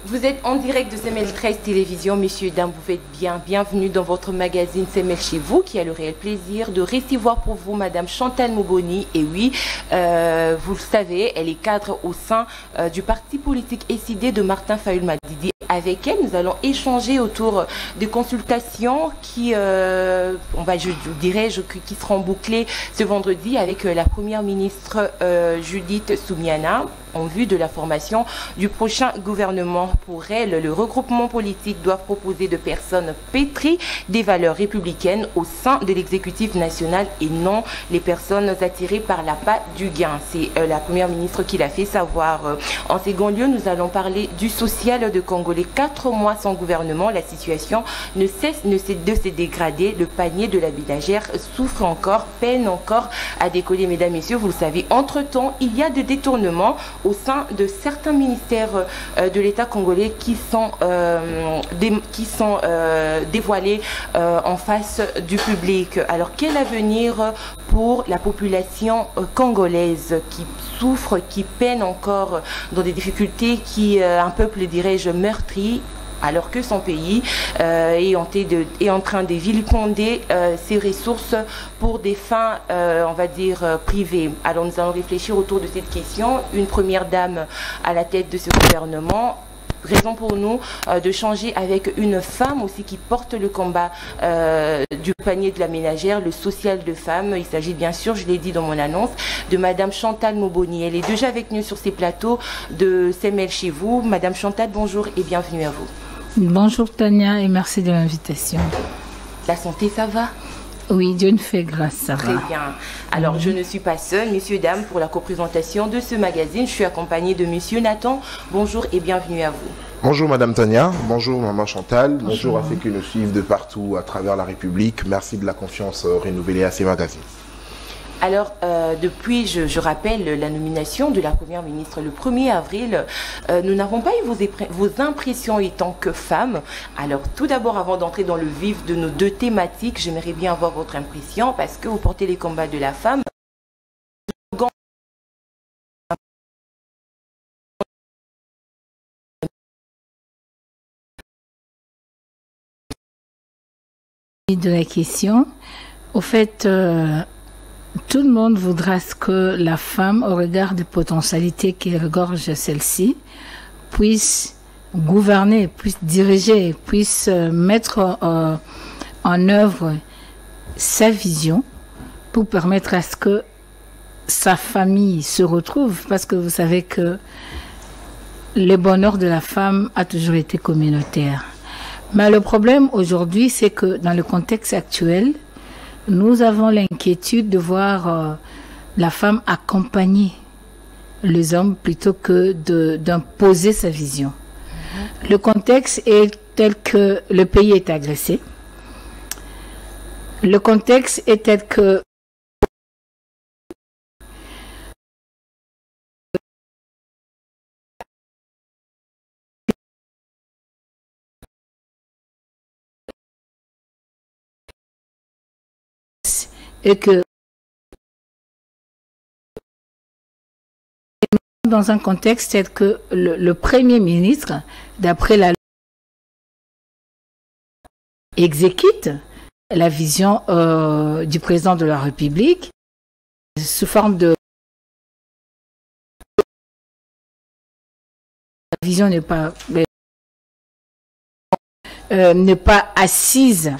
Vous êtes en direct de CML 13 Télévision, messieurs et dames, vous êtes bienvenue dans votre magazine CML chez vous, qui a le réel plaisir de recevoir pour vous Madame Chantal Moboni. Et oui, vous le savez, elle est cadre au sein du parti politique SID de Martin Fayulu Madidi. Avec elle, nous allons échanger autour des consultations qui, qui seront bouclées ce vendredi avec la première ministre Judith Soumiana en vue de la formation du prochain gouvernement. Pour elle, le regroupement politique doit proposer de personnes pétries des valeurs républicaines au sein de l'exécutif national et non les personnes attirées par l'appât du gain. C'est la première ministre qui l'a fait savoir. En second lieu, nous allons parler du social de Congolais. 4 mois sans gouvernement, la situation ne cesse de se dégrader. Le panier de la ménagère souffre encore, peine encore à décoller, mesdames, messieurs. Vous le savez, entre-temps, il y a des détournements au sein de certains ministères de l'État congolais qui sont dévoilés en face du public. Alors, quel avenir pour la population congolaise qui souffre, qui peine encore dans des difficultés, qui un peuple, dirais-je, meurtri, alors que son pays est en train de vilipender ses ressources pour des fins, on va dire, privées. Alors nous allons réfléchir autour de cette question. Une première dame à la tête de ce gouvernement. Raison pour nous de changer avec une femme aussi qui porte le combat du panier de la ménagère, le social de femmes. Il s'agit bien sûr, je l'ai dit dans mon annonce, de Madame Chantal Moboni. Elle est déjà avec nous sur ces plateaux de CML chez vous. Madame Chantal, bonjour et bienvenue à vous. Bonjour Tania et merci de l'invitation. La santé, ça va? Oui, Dieu nous fait grâce, ça va. Très bien. Alors, je ne suis pas seule, messieurs, dames, pour la coprésentation de ce magazine. Je suis accompagnée de monsieur Nathan. Bonjour et bienvenue à vous. Bonjour Madame Tania, bonjour Maman Chantal, bonjour à ceux qui nous suivent de partout à travers la République. Merci de la confiance renouvelée à ces magazines. Alors, depuis, je rappelle, la nomination de la Première ministre le 1er avril, nous n'avons pas eu vos impressions étant que femme. Alors, tout d'abord, avant d'entrer dans le vif de nos deux thématiques, j'aimerais bien avoir votre impression parce que vous portez les combats de la femme. De la question, au fait, tout le monde voudra ce que la femme, au regard des potentialités qui regorgent celle-ci, puisse gouverner, puisse diriger, puisse mettre en œuvre sa vision pour permettre à ce que sa famille se retrouve. Parce que vous savez que le bonheur de la femme a toujours été communautaire. Mais le problème aujourd'hui, c'est que dans le contexte actuel, nous avons l'inquiétude de voir la femme accompagner les hommes plutôt que d'imposer sa vision. Le contexte est tel que le pays est agressé. Le contexte est tel que dans un contexte tel que le Premier ministre, d'après la loi, exécute la vision du président de la République sous forme de... La vision n'est pas assise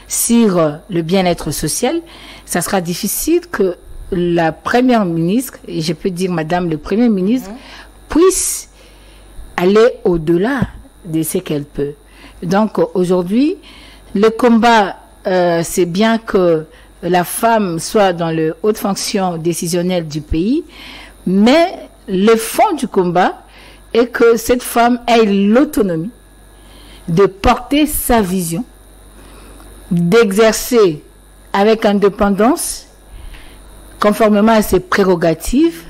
sur le bien-être social. Ça sera difficile que la première ministre, et je peux dire madame le premier ministre, puisse aller au-delà de ce qu'elle peut. Donc aujourd'hui, le combat, c'est bien que la femme soit dans le haute fonction décisionnelle du pays, mais le fond du combat est que cette femme ait l'autonomie de porter sa vision, d'exercer avec indépendance, conformément à ses prérogatives,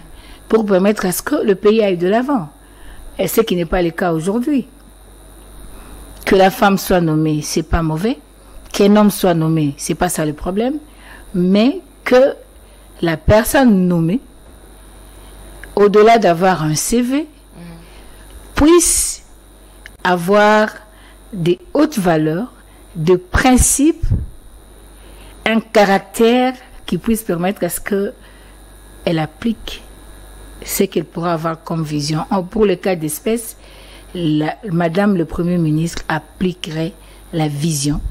pour permettre à ce que le pays aille de l'avant. Et ce qui n'est pas le cas aujourd'hui. Que la femme soit nommée, c'est pas mauvais. Qu'un homme soit nommé, c'est pas ça le problème. Mais que la personne nommée, au-delà d'avoir un CV, puisse avoir des hautes valeurs, des principes, un caractère qui puisse permettre à ce qu'elle applique ce qu'elle pourra avoir comme vision. Pour le cas d'espèce, Madame le Premier ministre appliquerait la vision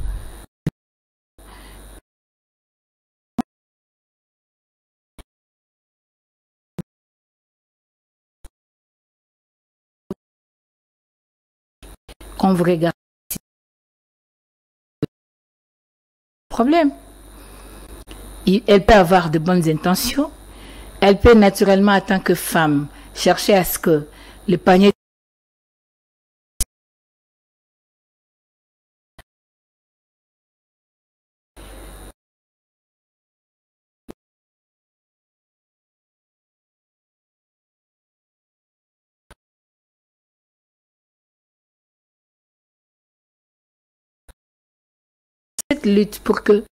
quand vous regardez le problème. Elle peut avoir de bonnes intentions. Elle peut naturellement, en tant que femme, chercher à ce que le panier cette lutte pour que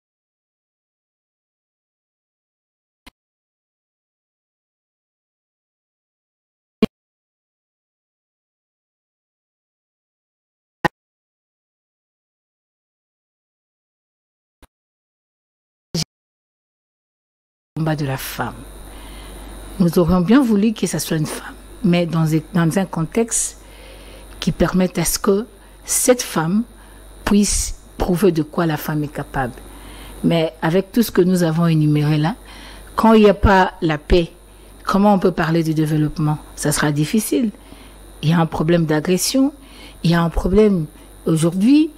combat de la femme. Nous aurions bien voulu que ce soit une femme, mais dans un contexte qui permette à ce que cette femme puisse prouver de quoi la femme est capable. Mais avec tout ce que nous avons énuméré là, quand il n'y a pas la paix, comment on peut parler du développement? Ça sera difficile. Il y a un problème d'agression, il y a un problème aujourd'hui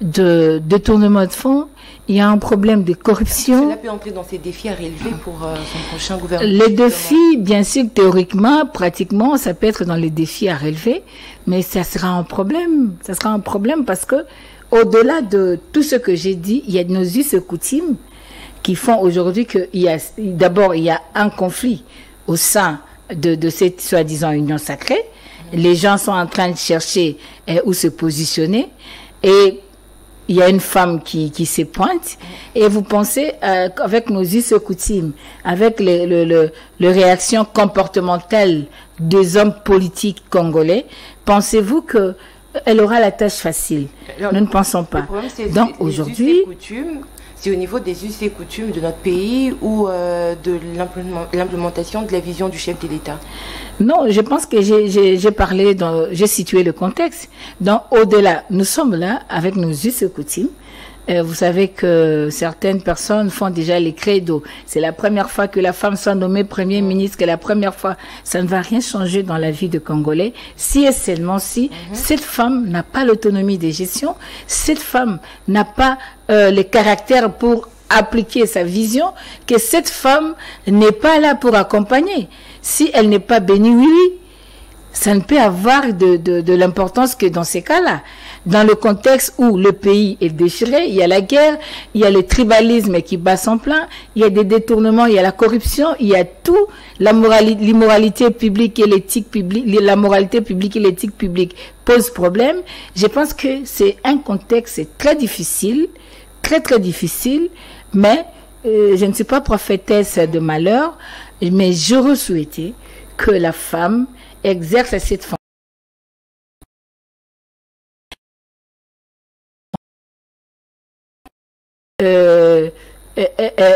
de détournement de fonds, il y a un problème de corruption. Cela peut entrer dans ces défis à relever pour son prochain gouvernement. Les défis, bien sûr, théoriquement, pratiquement, ça peut être dans les défis à relever, mais ça sera un problème. Ça sera un problème parce que, au-delà de tout ce que j'ai dit, il y a nos us et coutumes qui font aujourd'hui d'abord, il y a un conflit au sein de cette soi-disant union sacrée. Les gens sont en train de chercher où se positionner et il y a une femme qui se pointe et vous pensez avec nos us et coutumes, avec les réactions comportementales des hommes politiques congolais, pensez-vous que elle aura la tâche facile? Nous ne pensons pas. Donc aujourd'hui, c'est au niveau des us et coutumes de notre pays ou de l'implémentation de la vision du chef de l'État? Non, je pense que j'ai situé le contexte. Donc au-delà, nous sommes là avec nos us et coutumes. Vous savez que certaines personnes font déjà les credos. C'est la première fois que la femme soit nommée Premier ministre, que la première fois, ça ne va rien changer dans la vie de Congolais. Si et seulement si cette femme n'a pas l'autonomie de gestion, cette femme n'a pas le caractère pour appliquer sa vision, que cette femme n'est pas là pour accompagner. Si elle n'est pas bénie, oui, ça ne peut avoir de l'importance que dans ces cas-là. Dans le contexte où le pays est déchiré, il y a la guerre, il y a le tribalisme qui bat son plein, il y a des détournements, il y a la corruption, il y a tout, l'immoralité publique et l'éthique publique, la moralité publique et l'éthique publique posent problème. Je pense que c'est un contexte très difficile, très très difficile, mais je ne suis pas prophétesse de malheur, mais j'aurais souhaité que la femme exerce cette fonction.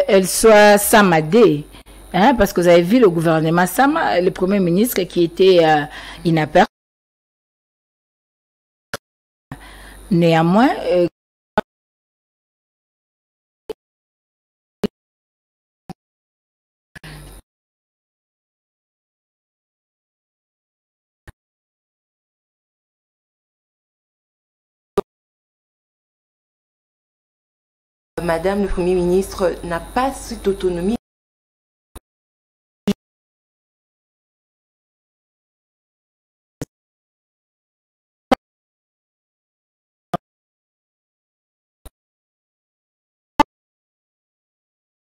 Elle soit samadée, hein, parce que vous avez vu le gouvernement Sama, le premier ministre qui était inaperçu. Néanmoins, Madame le Premier ministre n'a pas cette autonomie.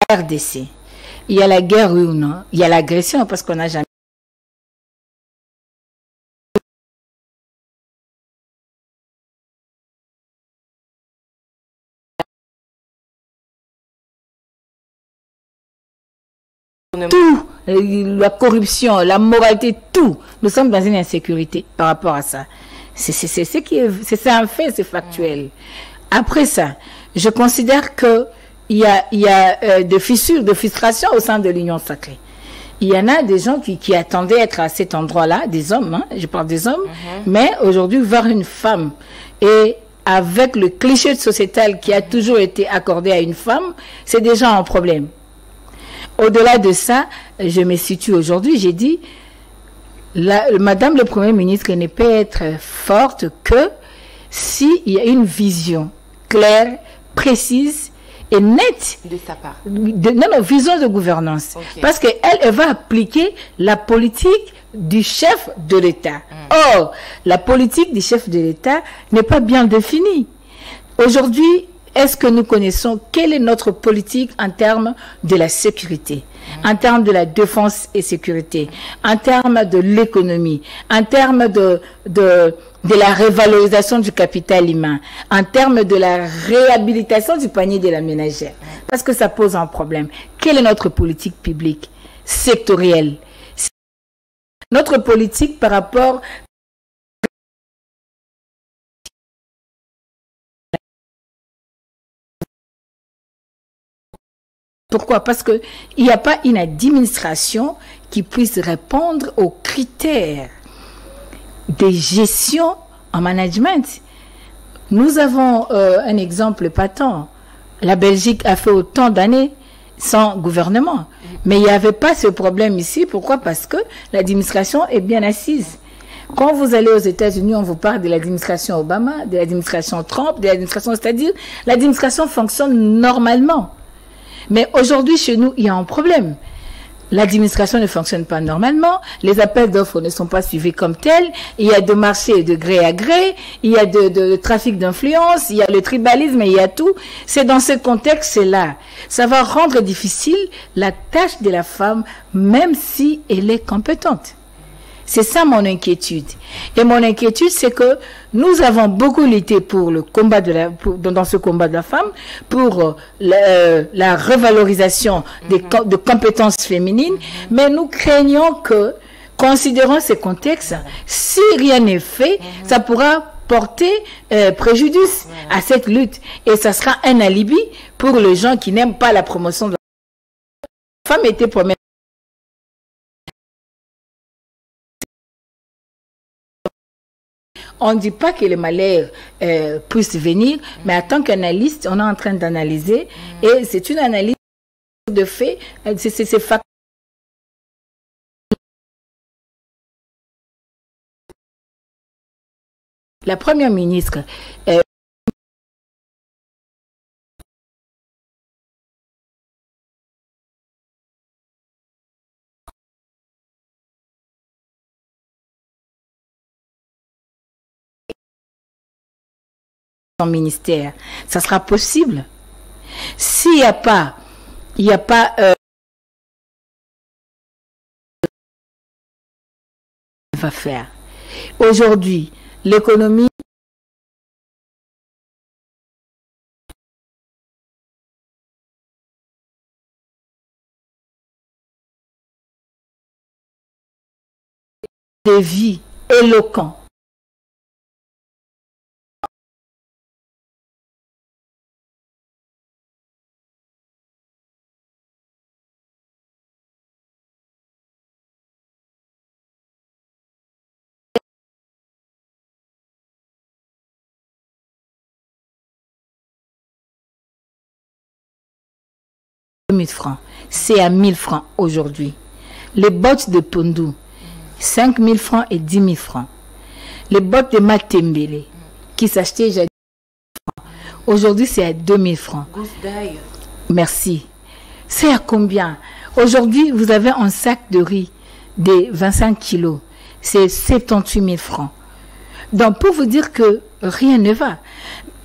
RDC. Il y a la guerre, oui ou non? Il y a l'agression parce qu'on n'a jamais. Tout, la corruption, la moralité, tout. Nous sommes dans une insécurité par rapport à ça. C'est un fait, c'est factuel. Après ça, je considère que il y a des fissures, de frustrations au sein de l'Union sacrée. Il y en a des gens qui attendaient être à cet endroit-là, des hommes, hein, je parle des hommes, mais aujourd'hui, voir une femme et avec le cliché sociétal qui a toujours été accordé à une femme, c'est déjà un problème. Au-delà de ça, je me situe aujourd'hui, j'ai dit, Madame le Premier ministre ne peut être forte que s'il y a une vision claire, précise et nette de sa part. Vision de gouvernance. Okay. Parce qu'elle va appliquer la politique du chef de l'État. Or, la politique du chef de l'État n'est pas bien définie. Aujourd'hui, est-ce que nous connaissons quelle est notre politique en termes de la sécurité, en termes de la défense et sécurité, en termes de l'économie, en termes de la révalorisation du capital humain, en termes de la réhabilitation du panier de la ménagère? Parce que ça pose un problème. Quelle est notre politique publique sectorielle? Notre politique par rapport Pourquoi? Parce qu'il n'y a pas une administration qui puisse répondre aux critères de gestion en management. Nous avons un exemple patent. La Belgique a fait autant d'années sans gouvernement. Mais il n'y avait pas ce problème ici. Pourquoi? Parce que l'administration est bien assise. Quand vous allez aux États-Unis, on vous parle de l'administration Obama, de l'administration Trump, de l'administration, c'est-à-dire l'administration fonctionne normalement. Mais aujourd'hui, chez nous, il y a un problème. L'administration ne fonctionne pas normalement, les appels d'offres ne sont pas suivis comme tels, il y a de marché de gré à gré, il y a de trafic d'influence, il y a le tribalisme, il y a tout. C'est dans ce contexte-là. Ça va rendre difficile la tâche de la femme, même si elle est compétente. C'est ça mon inquiétude. Et mon inquiétude, c'est que nous avons beaucoup lutté pour le combat dans ce combat de la femme, pour la revalorisation de compétences féminines, mais nous craignons que, considérant ces contextes, si rien n'est fait, ça pourra porter préjudice à cette lutte. Et ça sera un alibi pour les gens qui n'aiment pas la promotion de la femme était promesse. On ne dit pas que les malheurs puissent venir, mais en tant qu'analyste, on est en train d'analyser et c'est une analyse de fait, c'est factuel. La première ministre son ministère, ça sera possible. S'il n'y a pas, va faire. Aujourd'hui, l'économie de vie éloquent. Francs. C'est à 1000 francs aujourd'hui. Les bottes de Pondou, 5000 francs et 10 000 francs. Les bottes de Matembele, qui s'achetaient déjà 10 000 francs. Aujourd'hui, c'est à 2000 francs. Merci. C'est à combien? Aujourd'hui, vous avez un sac de riz de 25 kilos. C'est 78 000 francs. Donc, pour vous dire que rien ne va,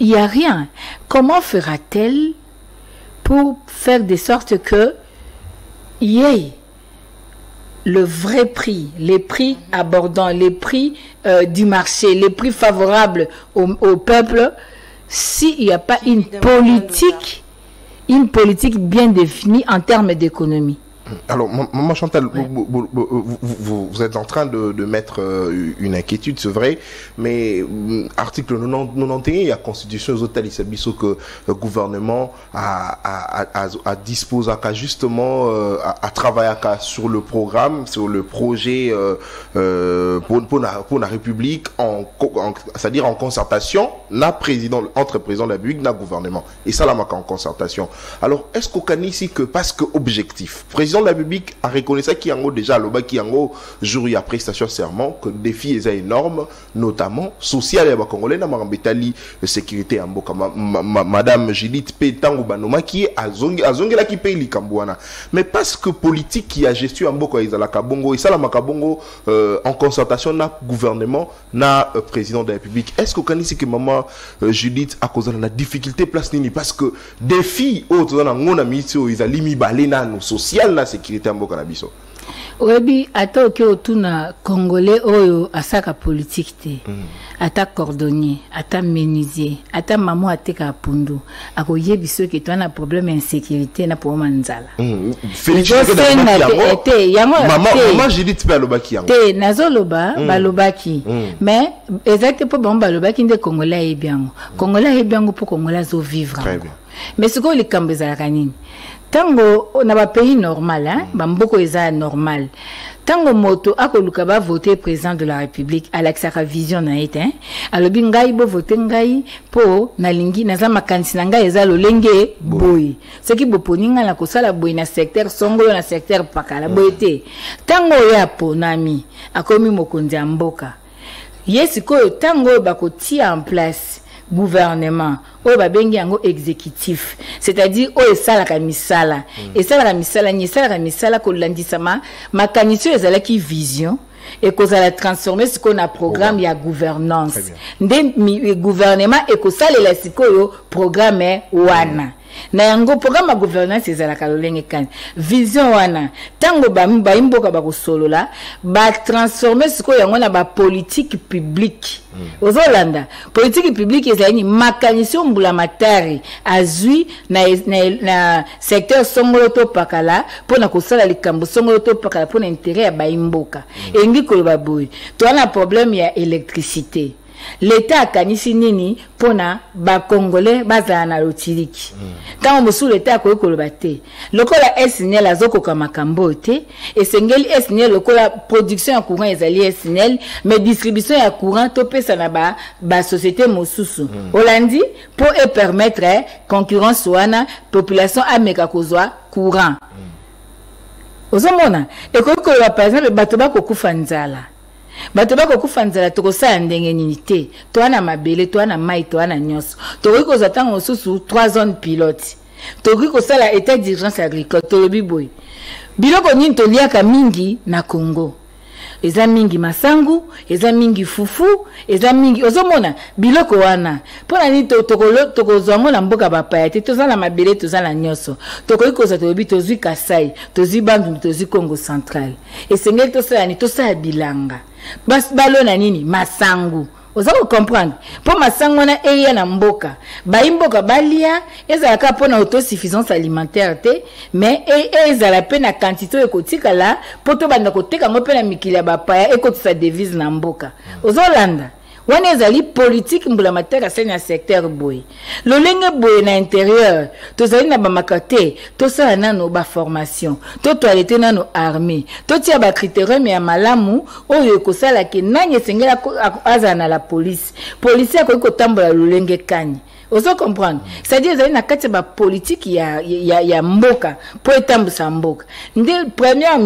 il n'y a rien. Comment fera-t-elle pour faire de sorte que y ait le vrai prix, les prix abordants, les prix du marché, les prix favorables au peuple, s'il n'y a pas une politique bien définie en termes d'économie. Alors, Maman Chantal, vous êtes en train de mettre une inquiétude, c'est vrai, mais article 91 il y a constitution que le gouvernement a disposé justement à travailler sur le programme, sur le projet pour la République, c'est-à-dire en concertation entre président de la République et le gouvernement. Et ça, là, en concertation. Alors, est-ce qu'on can ici que, parce que objectif, président de la République a reconnu ça qui en déjà le bas qui en jour à prestation serment que le défi est énorme, notamment social et congolais na marambetali sécurité en boka madame Judith Petango Banoma qui est à la qui paye li kambouana, mais parce que politique qui a gestion en boka izala kabongo et ça la makabongo en concertation na gouvernement na président de la République. Est-ce qu'on can ici que maman Judith a cause de la difficulté place nini parce que défi autres dans ngona mitio izalimi balena no social na sécurité mboka na biso. Webi ata ke otuna congolais oyo asaka politique te. Ata cordonnier, ata menuisier, ata maman ateka pundu. Ako yebiso ke to na problème insécurité na problème nzala. Maman j'ai dit tu peux lobaki yango. Te nazoloba balobaki. Mais exactement bon balobaki nde congolais ebiango. Congolais ebiango pour congolais zo vivre. Très bien. Mais ce que les kambeza kanini. Tango on a pays normal hein, bamboko eza normal. Tango moto akoluka ba voter président de la République Alexaka vision na été hein. Alobi ngai bo voter ngai po na lingi naza makanisi na ngai eza lolenge boy. Ce qui bo poninga la kosala boy na secteur songolo na secteur pakala boyete. Tango ya ponami akomi mokonzi ya mboka. Yesi ko tango bakotia en place gouvernement o babengi yango exécutif, c'est-à-dire o esala ka misala esala ka misala ni esala ka misala ko landisama makanisi ezala ki vision et kozala transformer ce qu'on a programme ya gouvernance nde gouvernement et ko salela sikoyo programme wana na yango programme ya gouvernance ezala ka lolenge kan vision wana tango ba imboka ba kosolola ba transformer sikoyo yango na ba politique publique. Ozolanda politique publique ezali makanisi mbula matari azui na secteur songolo to pakala pona kosala likambo songolo to pakala pona intérêt ya baimboka engi koloba boy to na problème ya électricité. L'État a kanisi nini pona ba congolais bazala na lotiliki. Quand on sous l'État ko kolobate. Lokola SNEL azoko ka makambo te et sengeli SNEL lokola production ya courant ezali SNEL mais distribution ya courant to pesa na ba société mosusu. Holandi pour permettre concurrence wana population ameka kozwa courant. Ozomona et ko par exemple bato ba ko kufa nzala. Bato bako kufanzala tokosala ndenge nini te to ana mabele to ana mai to ana nyonso to ko zatanga osusu 3 zones pilotes to ko sala état d'urgence agricole to biboy biloko nini to liaka mingi na Congo eza mingi masangu eza mingi fufu eza mingi ozomona biloko wana pona ni tokozwango na mboka bapaya te tozala mabele tozala nyonso tokoikoza tobi tozwi Kasai tozwi Bandundu tozwi Congo central esengeli tosala ni tosala bilanga bas balona nini masangu oza ko comprendre po masango na eya na mboka baimboka balia ezalaka pona autosuffisance alimentaire te mais ezala pe na quantité ekotikala poto banda koteka ngo pe na mikili bapaya ekotisa devise na mboka ozolanda wana ezali politique mbula mateka senya secteur boy lolenge boy na intérieur tozali na bamakate tosala nano ba formation to toilette nano armée to tia ba critérium ya malamu oyo ekosala ke nanye sengela aza na la police akoki kotambola lolenge kani. Ozo comprendre c'est-à-dire ezali na kati ba politique ya mboka po etambusa mboka nde premier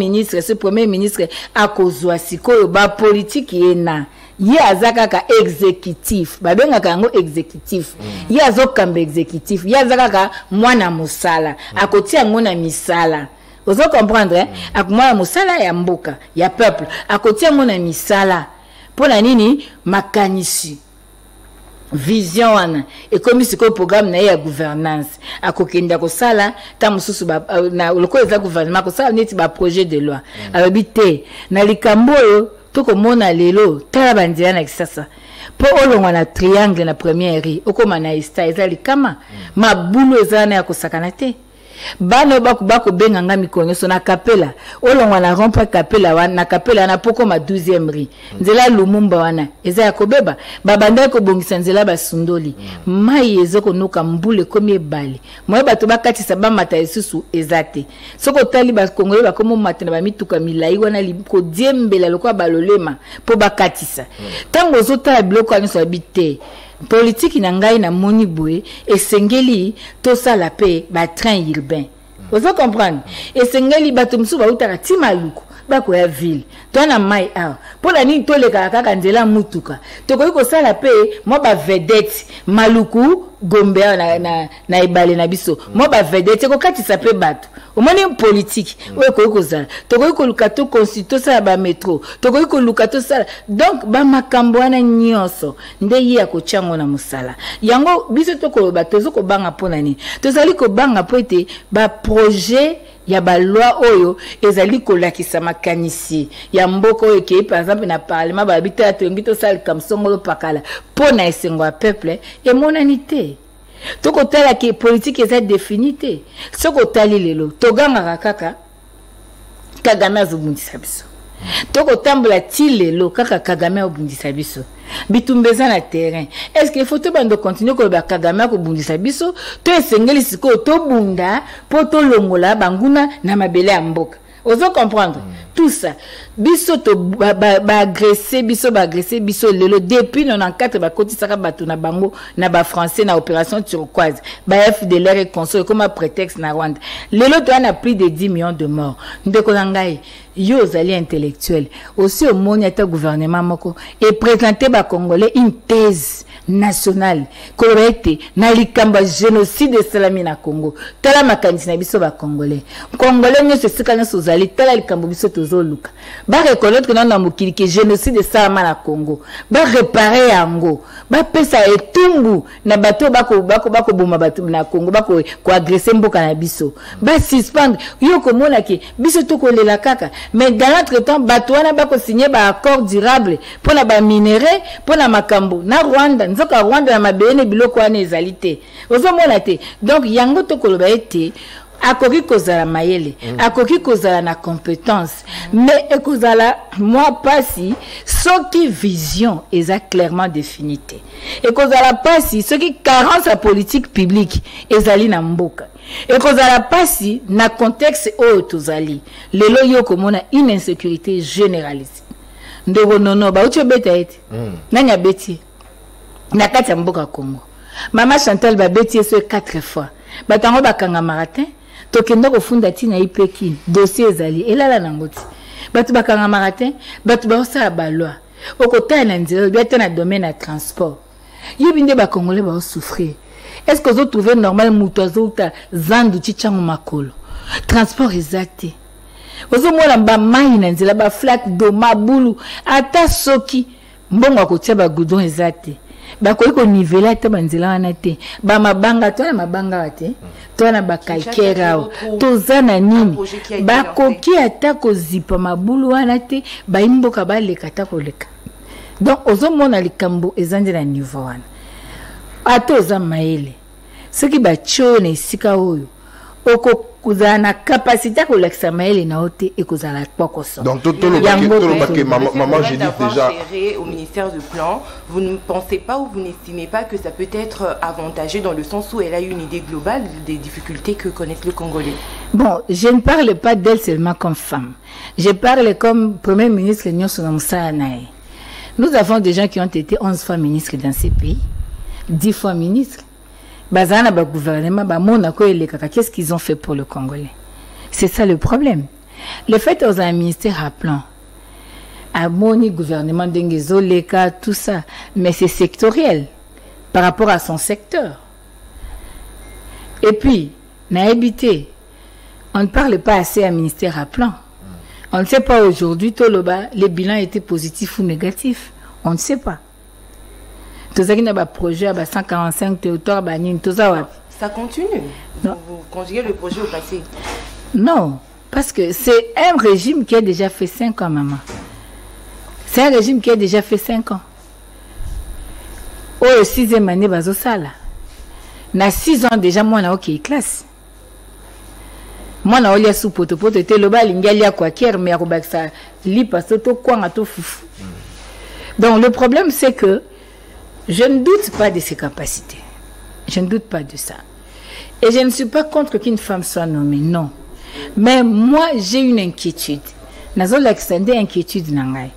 ministre akozwa sikoyo ba politique yena ye azakaka exécutif babengaka yango exécutif ye azokamba exécutif ye azakaka mwana musala akotia yango na misala. Ozo comprendre akumwana musala ya mboka ya peuple akotia yango na misala pona nini makanisi vision wana et comme ce programme na ya gouvernance akokenda ko sala ta mususu na lokolo za gouvernement ko sala neti ba projet de loi abite na likambo yo toko mona lelo tala bandia na kisasa po olongwa na triangle na première ri okoma na ista ezali kama mabulu ezana ya kosakana te bano bako benganga mikonyo so na kapela olongwa na rompa kapela wana na kapela na poko ma 12e ri nzela lumumba wana eza ya kobeba babanda ko bongisa nzela basundoli mai ezoko nuka mbule komi ebale moye bato bakatisa bamata esusu ezate soko tali ba kongole bakomo mata na bamituka milai wana liko diembela lokwa balolema po bakatisa tango zota biloko ani so habite politique na ngai na moni boye esengeli to sala pe ba train urbain vous comprenez esengeli bato msu ba utaka timaluko bako ya ville tona mai a pona ni to leka kaka nzela mutuka to ko sala pe mo ba vedette maluku gombe na ibale na biso mo ba vedette ko katisa pe bato omoni politique we ko zala to ko luka to constitution ba metro to ko luka to sala donc ba makambo wana nyonso nde yi ya ko chango na musala yango biso to ko ba tozo ko banga pona ni to zali ko banga po ete ba projet ya ba loi oyo ezali ko lakisa makanisi ya mboko oyo ke par exemple na parlement ba habiter to ngito sala comme songolo pakala pona esengo a peuple et monanité to ko tala ke politique eza définité soko tali lelo to ganga kaka Kagame azobundisa biso to ko tambola ti lelo kaka Kagame azobundisa biso bitumbeza na terrain est-ce qu'il faut to bando continuer ko ba Kagame ko bundisa biso to esengeli siko to bunda po to longola banguna na mabele ya mboka ozo comprendre tout ça biso to ba agresser biso lelo depuis 94 ba kotisaka bato na bango na ba français na opération turquoise ba FDLR et consort comme prétexte na Rwanda lelo to na plus de 10 millions de morts ndeko ngai yo zali intellectuel aussi au moniata gouvernement moko et présenter ba congolais une thèse nationale correcte na likamba génocide de salami na Congo tala makanisi na biso ba congolais nyo sekana sozali tala likambo biso tozoluka ba reconnaître que na mokili ke génocide de salama na Congo ba réparer yango ba pesa etumbu na bato bako boma bato na Congo bako ko agresser mboka na biso ba suspendre yo komona ke biso to kolela kaka mais dans l'autre temps bato wana bako signer ba accord durable pour na ba minerai pour na makambo na Rwanda nzoka Rwanda na mabene biloko wana ezalité ozomona te donc yango to koloba ete akoki kozala mayele akoki kozala na compétence mais ekozala moi pasi soki vision eza clairement définie ekozala pasi soki carence à politique publique ezali na mboka ekozala pasi na contexte oyo tozali lelo yo komona une insécurité généralisée ndeko nono ba ucho beta ete nanya beti na kati ya mboka Congo mama Chantal ba beti so 4 fois batango bakanga maratin tokenda kofunda tina ipeki dossier ezali elala nangoti batu bakanga maratin batu baosa ba loi okota na nzela biata na domaine ya transport yebinde ba congolais ba souffrir est-ce que vous trouvez normal mutozo ta zandu chichangu makolo transport exacté ozomona ba mai na nzela ba flat do mabulu ata soki mbongo akotia ba goudron exacté bakoki ko nivela ta banzela wana te ba mabanga to na mabanga wate to na ba kalkera to zana nini bakoki ata ko zipa mabulu wana te ba imboka ba leka ta ko leka donc ozomona likambo ezanje na niveau wana ato za maele soki ba chone sika oyo oko kuzana capacité ko leksa maele na ote e kuzala pokoso donc maman j'ai dit déjà au ministère du plan vous ne pensez pas ou vous n'estimez pas que ça peut être avantageux dans le sens où elle a une idée globale des difficultés que connaissent le Congolais? Bon, je ne parle pas d'elle seulement comme femme, je parle comme premier ministre nous avons des gens qui ont été 11 fois ministres dans ces pays, 10 fois ministres. Bazana ba gouvernement ba mona ko elekaka, qu'est-ce qu'ils ont fait pour le Congolais? C'est ça le problème. Le fait aux un ministère à plan à moni gouvernement d'Engezoleka tout ça, mais c'est sectoriel par rapport à son secteur. Et puis na habité, on ne parle pas assez à ministère à plan. On ne sait pas aujourd'hui Toloba les bilans étaient positifs ou négatifs, on ne sait pas. Tout ça qui n'a pas projet à 145 territoires, ça continue. Vous conjuguez le projet au passé. Non, parce que c'est un régime qui a déjà fait 5 ans, maman. C'est un régime qui a déjà fait 5 ans. Au 6e année, bazosala. Na 6 ans déjà, moi, on a ok classe. moi na olia sous poto te loba lingali ya kwa kier mais akobakisa lipa soto kwanga to fufu. Donc le problème c'est que je ne doute pas de ses capacités. Je ne doute pas de ça. Et je ne suis pas contre qu'une femme soit nommée, non. Mais moi, j'ai une inquiétude. Nazo l'extender inquiétude nangai.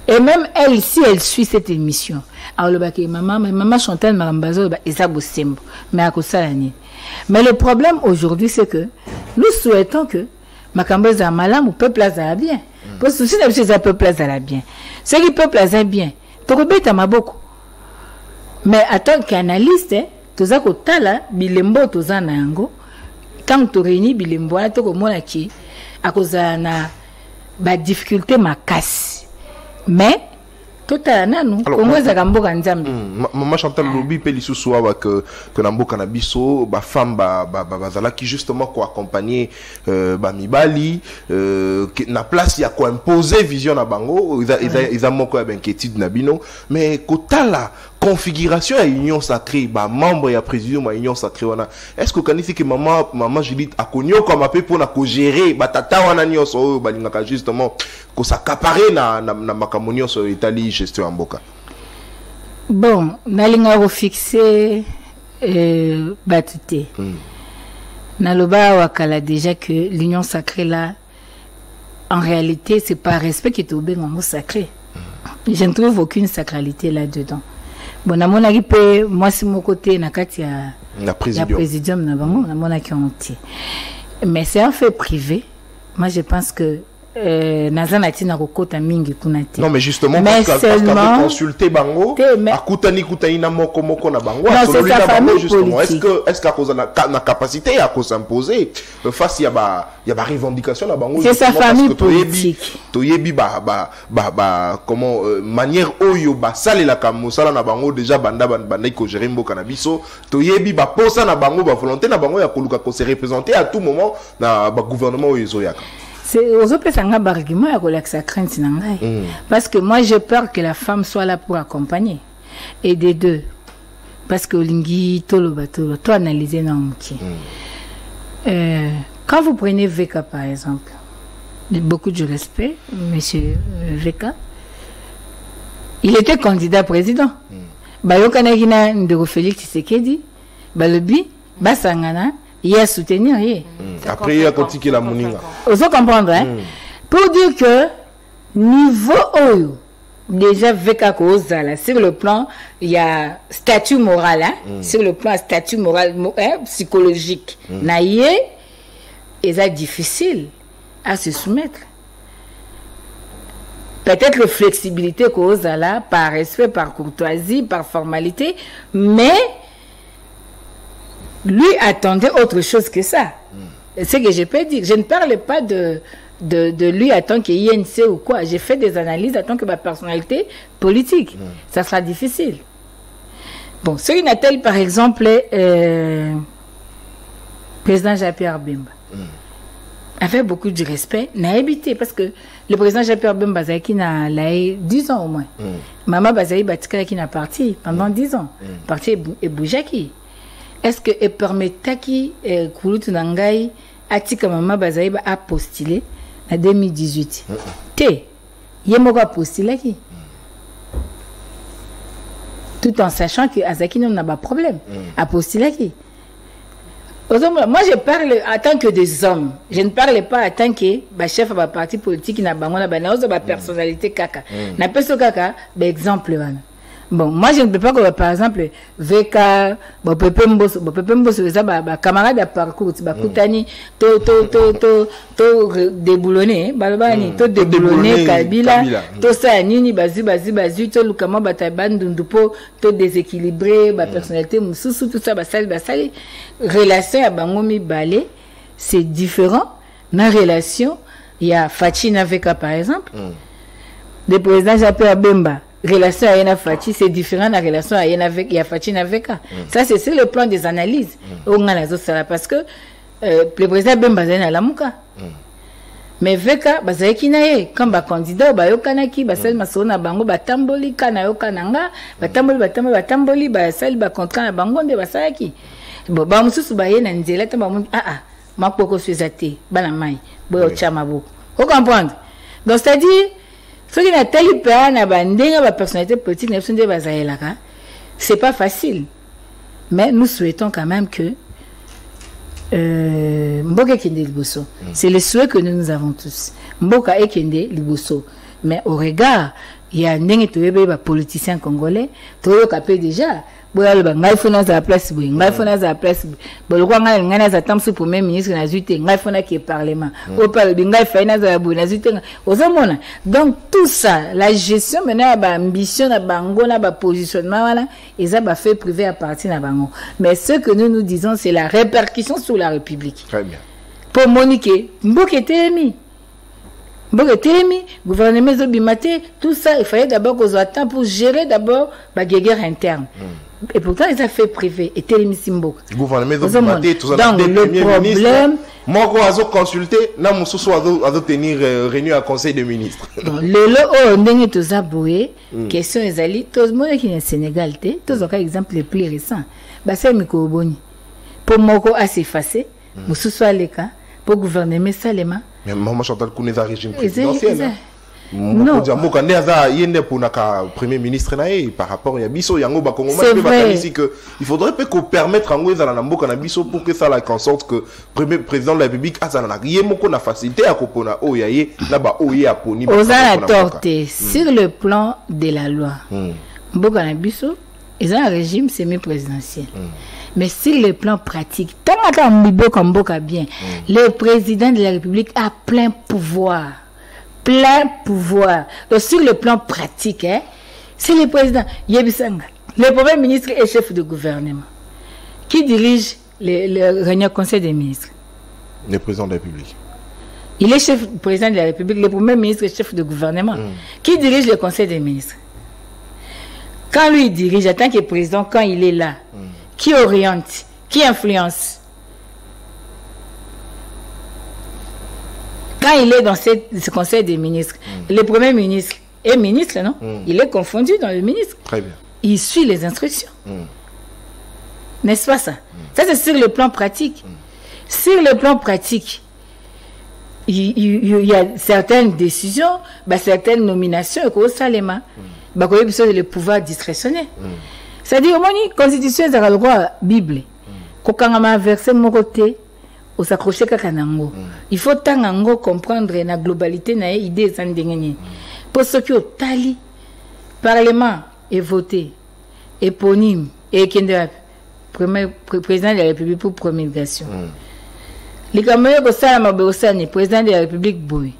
Et même elle, si elle suit cette émission, alors le baké maman Chantal Marambazo ezabo sembo, mais à cause mais le problème aujourd'hui, c'est que nous souhaitons que Makambo za malam ou peuple za bien. Parce que si le peuple za bien, c'est que le peuple za bien. Tokobeta maboko. Mais en tant qu'analyste, toza kotala bilembo toza na yango. Tant que réuni bilembo na toko mona ki akoza na ba difficulté makasi. Mais totala nanu kongo za kamboka nzambe. Maman Chantal Lobi pe lisusu awa que namboka na biso ba femme bazala qui justement ko accompagner ba mibali na place ya ko imposer vision na bango ils a moko ya inquiétude na bino mais kotala configuration à union sacrée ba membre ya président ya union sacrée wana est-ce que kanisi que maman Judith akonyo comme appel pour na ko gérer ba tata wana nyonso balingaka justement ko s'accaparer na makamonio sur Italie gestion mboka. Bon, nalinga ko fixer batute. Naloba wakala déjà que l'union sacrée là en réalité c'est pas respect qui est au bengo sacré. Je ne trouve aucune sacralité là-dedans. Bon, na mona kipe moi si mon côté na kati ya présidium na bango na mona ki onti. Mais c'est un fait privé. Moi je pense que nazanati na kokota mingi kunati. Non mais justement parce que consulter bango akutani na moko na bango selon la bango justement est-ce qu'à cause na capacité à s'imposer face ya ba revendication na bango c'est sa famille politique toyebi comment manière oyo ba salela ka mosala na bango déjà banda ko gérer mboka na biso toyebi ba posa na bango ba volonté na bango ya koluka ko se représenter à tout moment na ba gouvernement oyo yaka. C'est aux autres argument à relaxer crainte parce que moi j'ai peur que la femme soit là pour accompagner et des deux parce que Olingi tolo batolo toi analyser non quand vous prenez Veka par exemple beaucoup de respect monsieur Veka il était candidat président bayokana kina ndeko Félix Tshisekedi balobi basangana il y a soutenir. Après, il y a continué la moninga. Vous comprendre, hein? Pour dire que niveau oyo, déjà Veka Kozala, sur le plan, il y a statut moral, hein? Sur le plan statut moral, psychologique. Naïe, c'est difficile à se soumettre. Peut-être la flexibilité Kozala, par respect, par courtoisie, par formalité, mais lui attendait autre chose que ça. C'est ce que je peux dire. Je ne parle pas de lui en tant qu'INC ou quoi. J'ai fait des analyses en tant que ma personnalité politique. Ça sera difficile. Bon, ce qu'il a-t-il par exemple président Jean-Pierre Bemba avec beaucoup de respect, n'a habité parce que le président Jean-Pierre Bemba qui n'a 10 ans au moins. Maman Bazaï Batika qui n'a parti pendant 10 ans. Parti et Boujaki. Est-ce que et permettait qui Kouloutou Nangaï Atika Mama Bazaïba a postulé en 2018 T Yemoko a postulé qui tout en sachant que Azaki n'a pas de problème a postulé qui moi je parle en tant que des hommes, je ne parle pas en tant que chef de parti politique qui n'a pas personnalité kaka n'a pas ce kaka exemple. Bon, moi je ne peux pas que par exemple Veka, Pepe Mboso ça camarade de parcours, Kutani, to déboulonné, balbani, to déboulonné Kabila, to ça nini bazu, to lukama batabandundupo, to déséquilibré, personnalité mususu tout ça basali, relation à bangomi balé, c'est différent. Dans relation, il y a Fachina Veka par exemple, le président Jean-Pierre Bemba. Relation à Yena Fachi, c'est différent de la relation à Yena avec Yafachi Naveka. Ça, c'est sur le plan des analyses. Parce que le président Bemba Zena Lamuka. Mais Veka, Bazaiki Naye, quand ba candidat, Bayokanaki, Basel Masona Bango, Batamboli, Kanayoka Nanga, Batamboli, Basel, Bakontra, Bangonde, Basaki. Bon, Bamusu Baye, Nanzela, ma poko suezate bana mai boyo chama boko. Vous comprenez? Donc c'est-à-dire ceux qui n'a tel père na bandinga ba personnalité politique na sonde bazaelaka, c'est pas facile. Mais nous souhaitons quand même que Mboka Kende Liboso. C'est le souhait que nous avons tous. Mboka Kende Liboso. Mais au regard, il y a un politicien congolais, Toyo Kapé déjà. Boya le ngai fona za place boy, ngai fona za place boy. Bo kwa ngai ngana za tamsu premier ministre na zuite, ngai fona qui est parlement. O parle ngai faina za boy na zuite. Ozomona. Donc tout ça, la gestion maintenant ba ambition na bango na ba positionnement voilà, et ça ba fait privé à partir na bango. Mais ce que nous disons c'est la répercussion sur la République. Très bien. Pour Monique, Mboka Telemi. Mboka Telemi, gouvernement Zobimate, tout ça, il fallait d'abord qu'on soit temps pour gérer d'abord la guerre interne. Et pourtant, ils ont fait privé. Et Telemi Simboka. Gouvernement Zobimate, tout ça, donc le problème... Moi, je vais consulter, je vais tenir réunion à conseil des ministres. Le lot, on est tous aboués. Question est allée. Tout le monde qui est au Sénégal, tous les exemples les plus récents. C'est Miko Boni. Pour Moko assez effacé, Moussou soit le cas, pour gouvernement Salema. Mais Maman Chantal Kouné a régime présidentiel. Non. Premier ministre par rapport à Bisso, il faudrait qu'on permette à Bisso pour que ça la en sorte que premier président de la République a la facilité à Kopona Oyaye là-bas Oya Poni. Osa la torté sur le plan de la loi. Mboka na Bisso, ils ont un régime semi-présidentiel. Mais sur le plan pratique, tant qu'on Mboka bien, le président de la République a plein pouvoir. Plein pouvoir. Donc, sur le plan pratique, c'est le président Yebisanga, le premier ministre et chef de gouvernement, qui dirige le réunion conseil des ministres. Le président de la République. Il est président de la République, le premier ministre et chef de gouvernement, qui dirige le conseil des ministres. Quand lui dirige, en tant que président, quand il est là, qui oriente, qui influence. Quand il est dans ce conseil des ministres, le premier ministre est ministre, non? Il est confondu dans le ministre. Très bien. Il suit les instructions. N'est-ce pas ça? Ça, c'est sur le plan pratique. Sur le plan pratique, il y a certaines décisions, certaines nominations, le pouvoir discrétionnaire. C'est-à-dire, la constitution est le droit Bible. Quand on a versé mon côté, on s'accroche à Kanango. Il faut tango comprendre la globalité na idée zandengeni. Pour ce qui est tali, parlement est voté, éponyme et président de la République pour promulgation. Les camarades de président de la République Boy.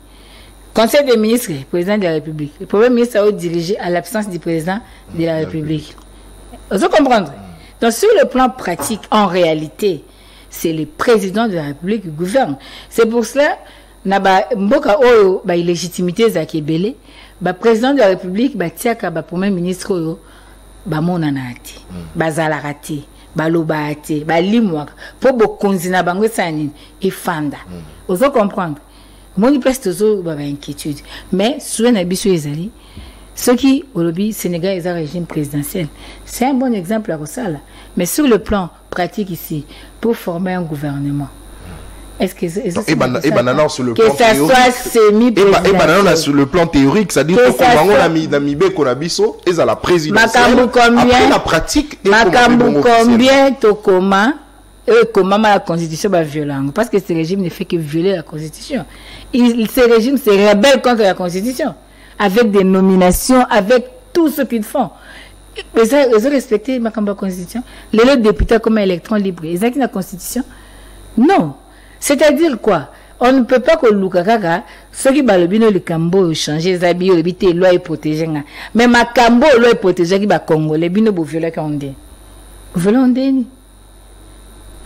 Conseil des ministres, président de la République. Le premier ministre a dirigé à l'absence du président de la République. Vous comprenez? Donc sur le plan pratique, en réalité, c'est le président de la République qui gouverne. C'est pour cela mboka oyo illégitimité za kebele, président de la République tiaka premier ministre oyo monana ati, bazalaka te, baloba ate, balimwaka po bokonzi na bango sanini efanda. Vous comprendre? Moni place tozo inquiétude. Mais souhait na biso ezali ceux qui, au lobby Sénégal, ils ont un régime présidentiel. C'est un bon exemple à ça. Mais sur le plan pratique ici, pour former un gouvernement, est-ce que sur le plan théorique, soit semi-présidentiel, sur le plan théorique, c'est-à-dire que la présidentielle, après la pratique, combien comment la constitution va violer? Parce que ce régime ne fait que violer la constitution. Ce régime se rebelle contre la constitution. Avec des nominations, avec tout ce qu'ils font. Ils ont respecté ma constitution. Les députés comme électrons libres, ils ont la constitution? Non. C'est-à-dire quoi? On ne peut pas que l'Ukakaka, ceux qui ont le Cambo changer les habits, les lois et protéger. Mais ma Cambo, loi et protéger qui va Congo, les bino pour violer quand on dit. Violer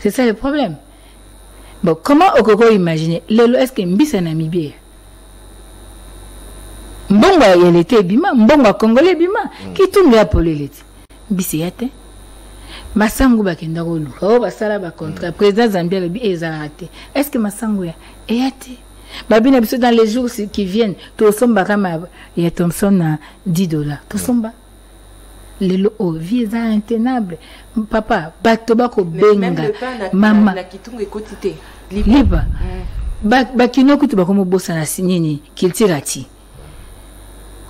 c'est ça le problème. Bon, comment Okoko imaginer? Est-ce que Mbisa Namibie? Mbonga yelete bima, mbonga congolais bima, qui tourne la polélete. Mbisi yate. Masangu bakenda kolu. Oh basala ba contrat président Zambia le bi ezarate. Est-ce que masangu ya yate? Babina biso dans les jours qui viennent, to somba kama ya Thompson na $10. To somba. Le visa intenable. Papa, bato bako benga. Même le pain na kitungu ekotité. Lipa. Bakino kutu bakomo bossa na signini kiltirati.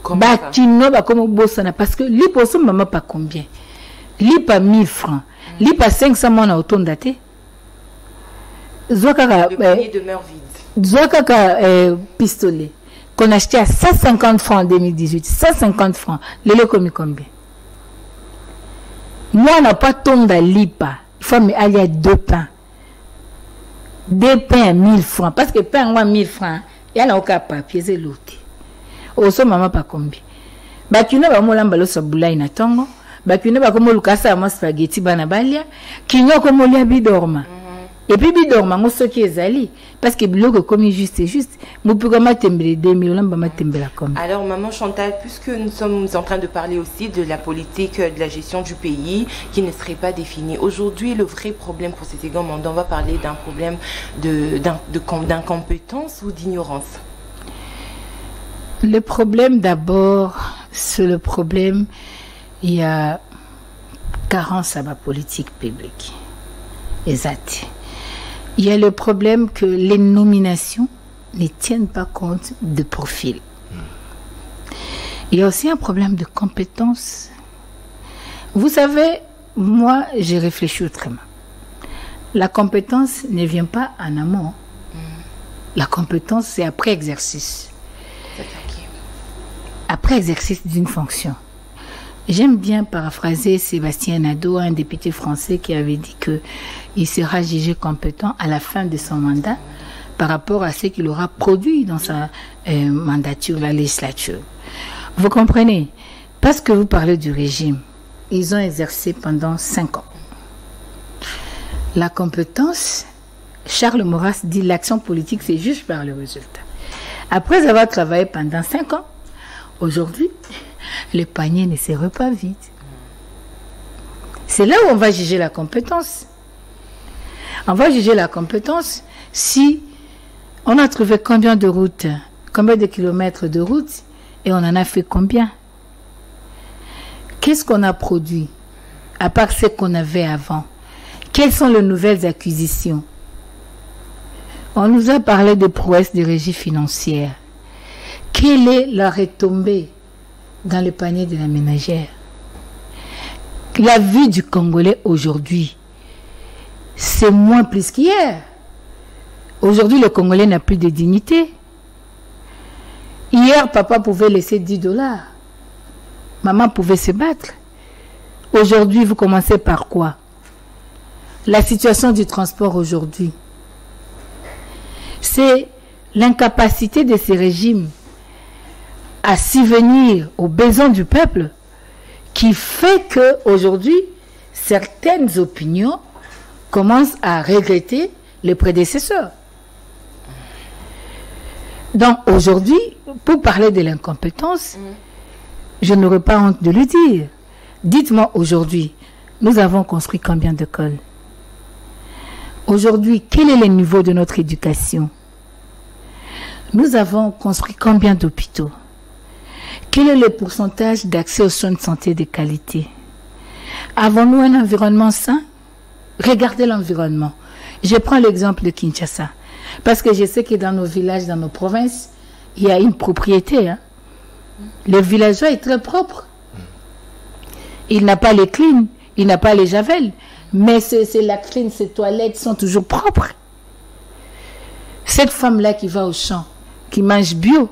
Bakino bakomo bossa na parce que lipa so maman pas combien. Lipa 1000 francs. Lipa 500 mona autondate. Le panier demeure vide. Zouakaka pistolet qu'on achetait à 150 francs en 2018. 150 francs. Le commis combien? Moi, on n'a pas tonda lipa. Il faut me aller à 2 pains. 2 pains à 1000 francs. Parce que pain, moi, 1000 francs. Il y a aucun papier, c'est l'autre. Au so, maman, pas combien. Bakino, ba mola mbalo sa boulay na tongo. Bakino, ba komo lukasa ama spaghetti banabalia. Kinyo komo lia bidorma. Et puis bidorma, mo soki ezali. Parce que biloko komi juste. Mupugama tembele 2000, lamba tembela comme. Alors, maman Chantal, puisque nous sommes en train de parler aussi de la politique, de la gestion du pays, qui ne serait pas définie. Aujourd'hui, le vrai problème pour ces égaux, on va parler d'un problème d'incompétence ou d'ignorance. Le problème d'abord, c'est le problème, il y a carence à ma politique publique. Exact. Il y a le problème que les nominations ne tiennent pas compte de profil. Il y a aussi un problème de compétence. Vous savez, moi, j'ai réfléchi autrement. La compétence ne vient pas en amont. La compétence, c'est après exercice. Après exercice d'une fonction. J'aime bien paraphraser Sébastien Nadeau, un député français qui avait dit qu'il sera jugé compétent à la fin de son mandat par rapport à ce qu'il aura produit dans sa mandature, la législature. Vous comprenez? Parce que vous parlez du régime, ils ont exercé pendant 5 ans. La compétence, Charles Maurras dit l'action politique, c'est juste par le résultat. Après avoir travaillé pendant 5 ans, aujourd'hui, le panier ne sera pas vide. C'est là où on va juger la compétence. On va juger la compétence si on a trouvé combien de routes, combien de kilomètres de route et on en a fait combien. Qu'est-ce qu'on a produit à part ce qu'on avait avant? Quelles sont les nouvelles acquisitions? On nous a parlé de prouesses de régie financière. Quelle est la retombée dans le panier de la ménagère? La vie du Congolais aujourd'hui, c'est moins plus qu'hier. Aujourd'hui, le Congolais n'a plus de dignité. Hier, papa pouvait laisser 10 $. Maman pouvait se battre. Aujourd'hui, vous commencez par quoi? La situation du transport aujourd'hui. C'est l'incapacité de ces régimes à subvenir aux besoins du peuple qui fait qu'aujourd'hui, certaines opinions commencent à regretter les prédécesseurs. Donc aujourd'hui, pour parler de l'incompétence, je n'aurais pas honte de le dire. Dites-moi aujourd'hui, nous avons construit combien d'écoles? Aujourd'hui, quel est le niveau de notre éducation? Nous avons construit combien d'hôpitaux? Quel est le pourcentage d'accès aux soins de santé de qualité? Avons-nous un environnement sain? Regardez l'environnement. Je prends l'exemple de Kinshasa. Parce que je sais que dans nos villages, dans nos provinces, il y a une propriété. Hein? Le villageois est très propre. Il n'a pas les clean, il n'a pas les javel. Mais c'est la clean, ses toilettes sont toujours propres. Cette femme-là qui va au champ, qui mange bio,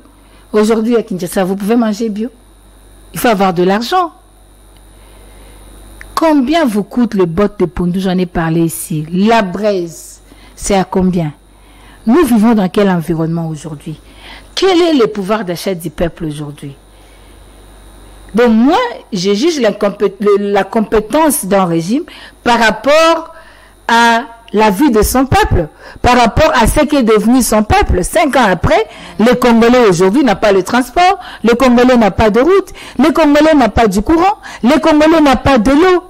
aujourd'hui à Kinshasa, vous pouvez manger bio. Il faut avoir de l'argent. Combien vous coûte le bot de Pondou? J'en ai parlé ici. La braise, c'est à combien? Nous vivons dans quel environnement aujourd'hui? Quel est le pouvoir d'achat du peuple aujourd'hui? Donc moi, je juge la compétence d'un régime par rapport à la vie de son peuple, par rapport à ce qui est devenu son peuple. 5 ans après, le Congolais aujourd'hui n'a pas le transport, le Congolais n'a pas de route, le Congolais n'a pas du courant, le Congolais n'a pas de l'eau.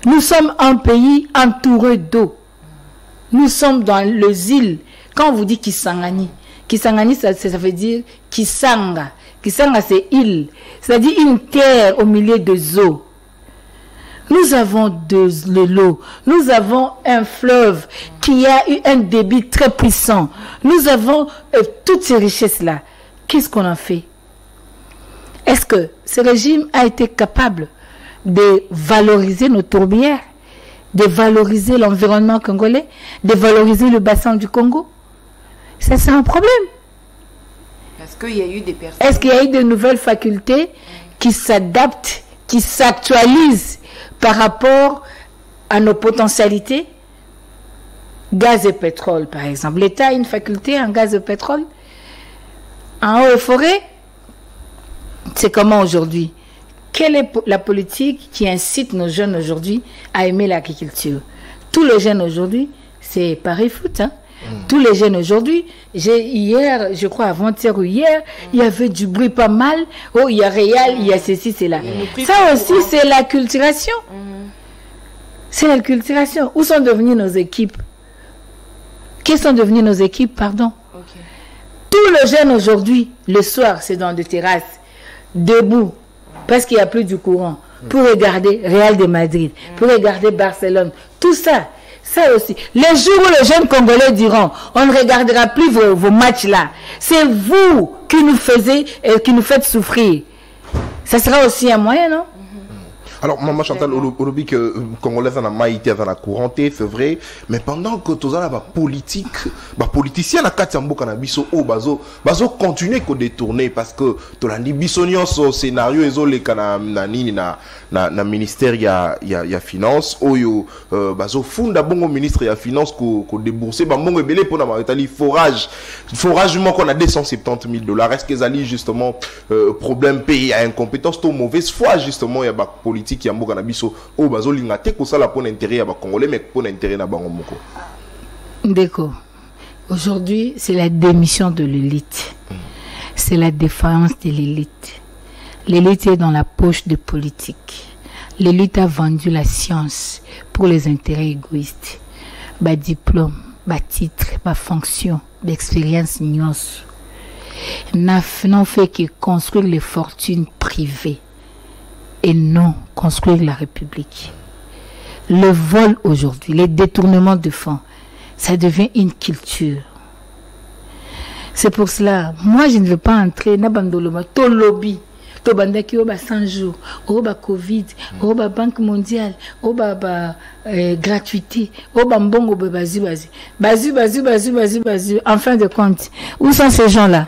Nous sommes un pays entouré d'eau. Nous sommes dans les îles. Quand on vous dit Kisangani, Kisangani ça veut dire Kisanga. Kisanga c'est île, c'est-à-dire une terre au milieu des eaux. Nous avons de l'eau. Nous avons un fleuve qui a eu un débit très puissant. Nous avons toutes ces richesses-là. Qu'est-ce qu'on en fait? Est-ce que ce régime a été capable de valoriser nos tourbières, de valoriser l'environnement congolais, de valoriser le bassin du Congo? Ça, c'est un problème. Est-ce qu'il y a eu des personnes... Est-ce qu'il y a eu de nouvelles facultés qui s'adaptent, qui s'actualisent par rapport à nos potentialités? Gaz et pétrole, par exemple. L'État a une faculté en gaz et pétrole. En eau et forêt, c'est comment aujourd'hui? Quelle est la politique qui incite nos jeunes aujourd'hui à aimer l'agriculture? Tous les jeunes aujourd'hui, c'est pareil foot, hein? Tous les jeunes aujourd'hui, hier, je crois avant-hier ou hier, il y avait du bruit pas mal. Oh, il y a Réal, il y a ceci, c'est là. Ça aussi, c'est la culturation. C'est la culturation. Où sont devenues nos équipes? Quelles sont devenues nos équipes, pardon? Tous les jeunes aujourd'hui, le soir, c'est dans des terrasses, debout, parce qu'il n'y a plus du courant, pour regarder Real de Madrid, pour regarder Barcelone, tout ça. Ça aussi. Les jours où les jeunes Congolais diront, on ne regardera plus vos matchs-là. C'est vous qui nous faites souffrir. Ça sera aussi un moyen, non? Alors, Maman Chantal, aujourd'hui que Congolais en a maïté, en a couranté, c'est vrai, mais pendant que tous la politique, politicien na katambo kanabiso o bazo continuer ko détourner parce que to la bisonion so scénario ezo le kana nini na ministère ya finance oyo bazo funda bongo ministre ya finance ko débourser ba bongo belé pour na maritali forage qu'on a $270,000. Est-ce qu'ils allient justement problème pays à incompétence ou mauvaise foi justement ya ba politique qui a mboka na biso o bazo lingate ko sala pour l'intérêt ya ba congolais mais pour l'intérêt na bango moko. Ndeko, aujourd'hui c'est la démission de l'élite, c'est la défaillance de l'élite. L'élite est dans la poche des politiques. L'élite a vendu la science pour les intérêts égoïstes. Bas diplôme, bas titre, bas fonction, d'expérience nyonso. N'ont fait que construire les fortunes privées et non construire la République. Le vol aujourd'hui, les détournements de fonds, ça devient une culture. C'est pour cela, moi je ne veux pas entrer dans le lobby. To bandaki oba 100 jours, oba Covid, oba Banque mondiale, oba gratuité, oba mbongo bazu. En fin de compte, où sont ces gens-là?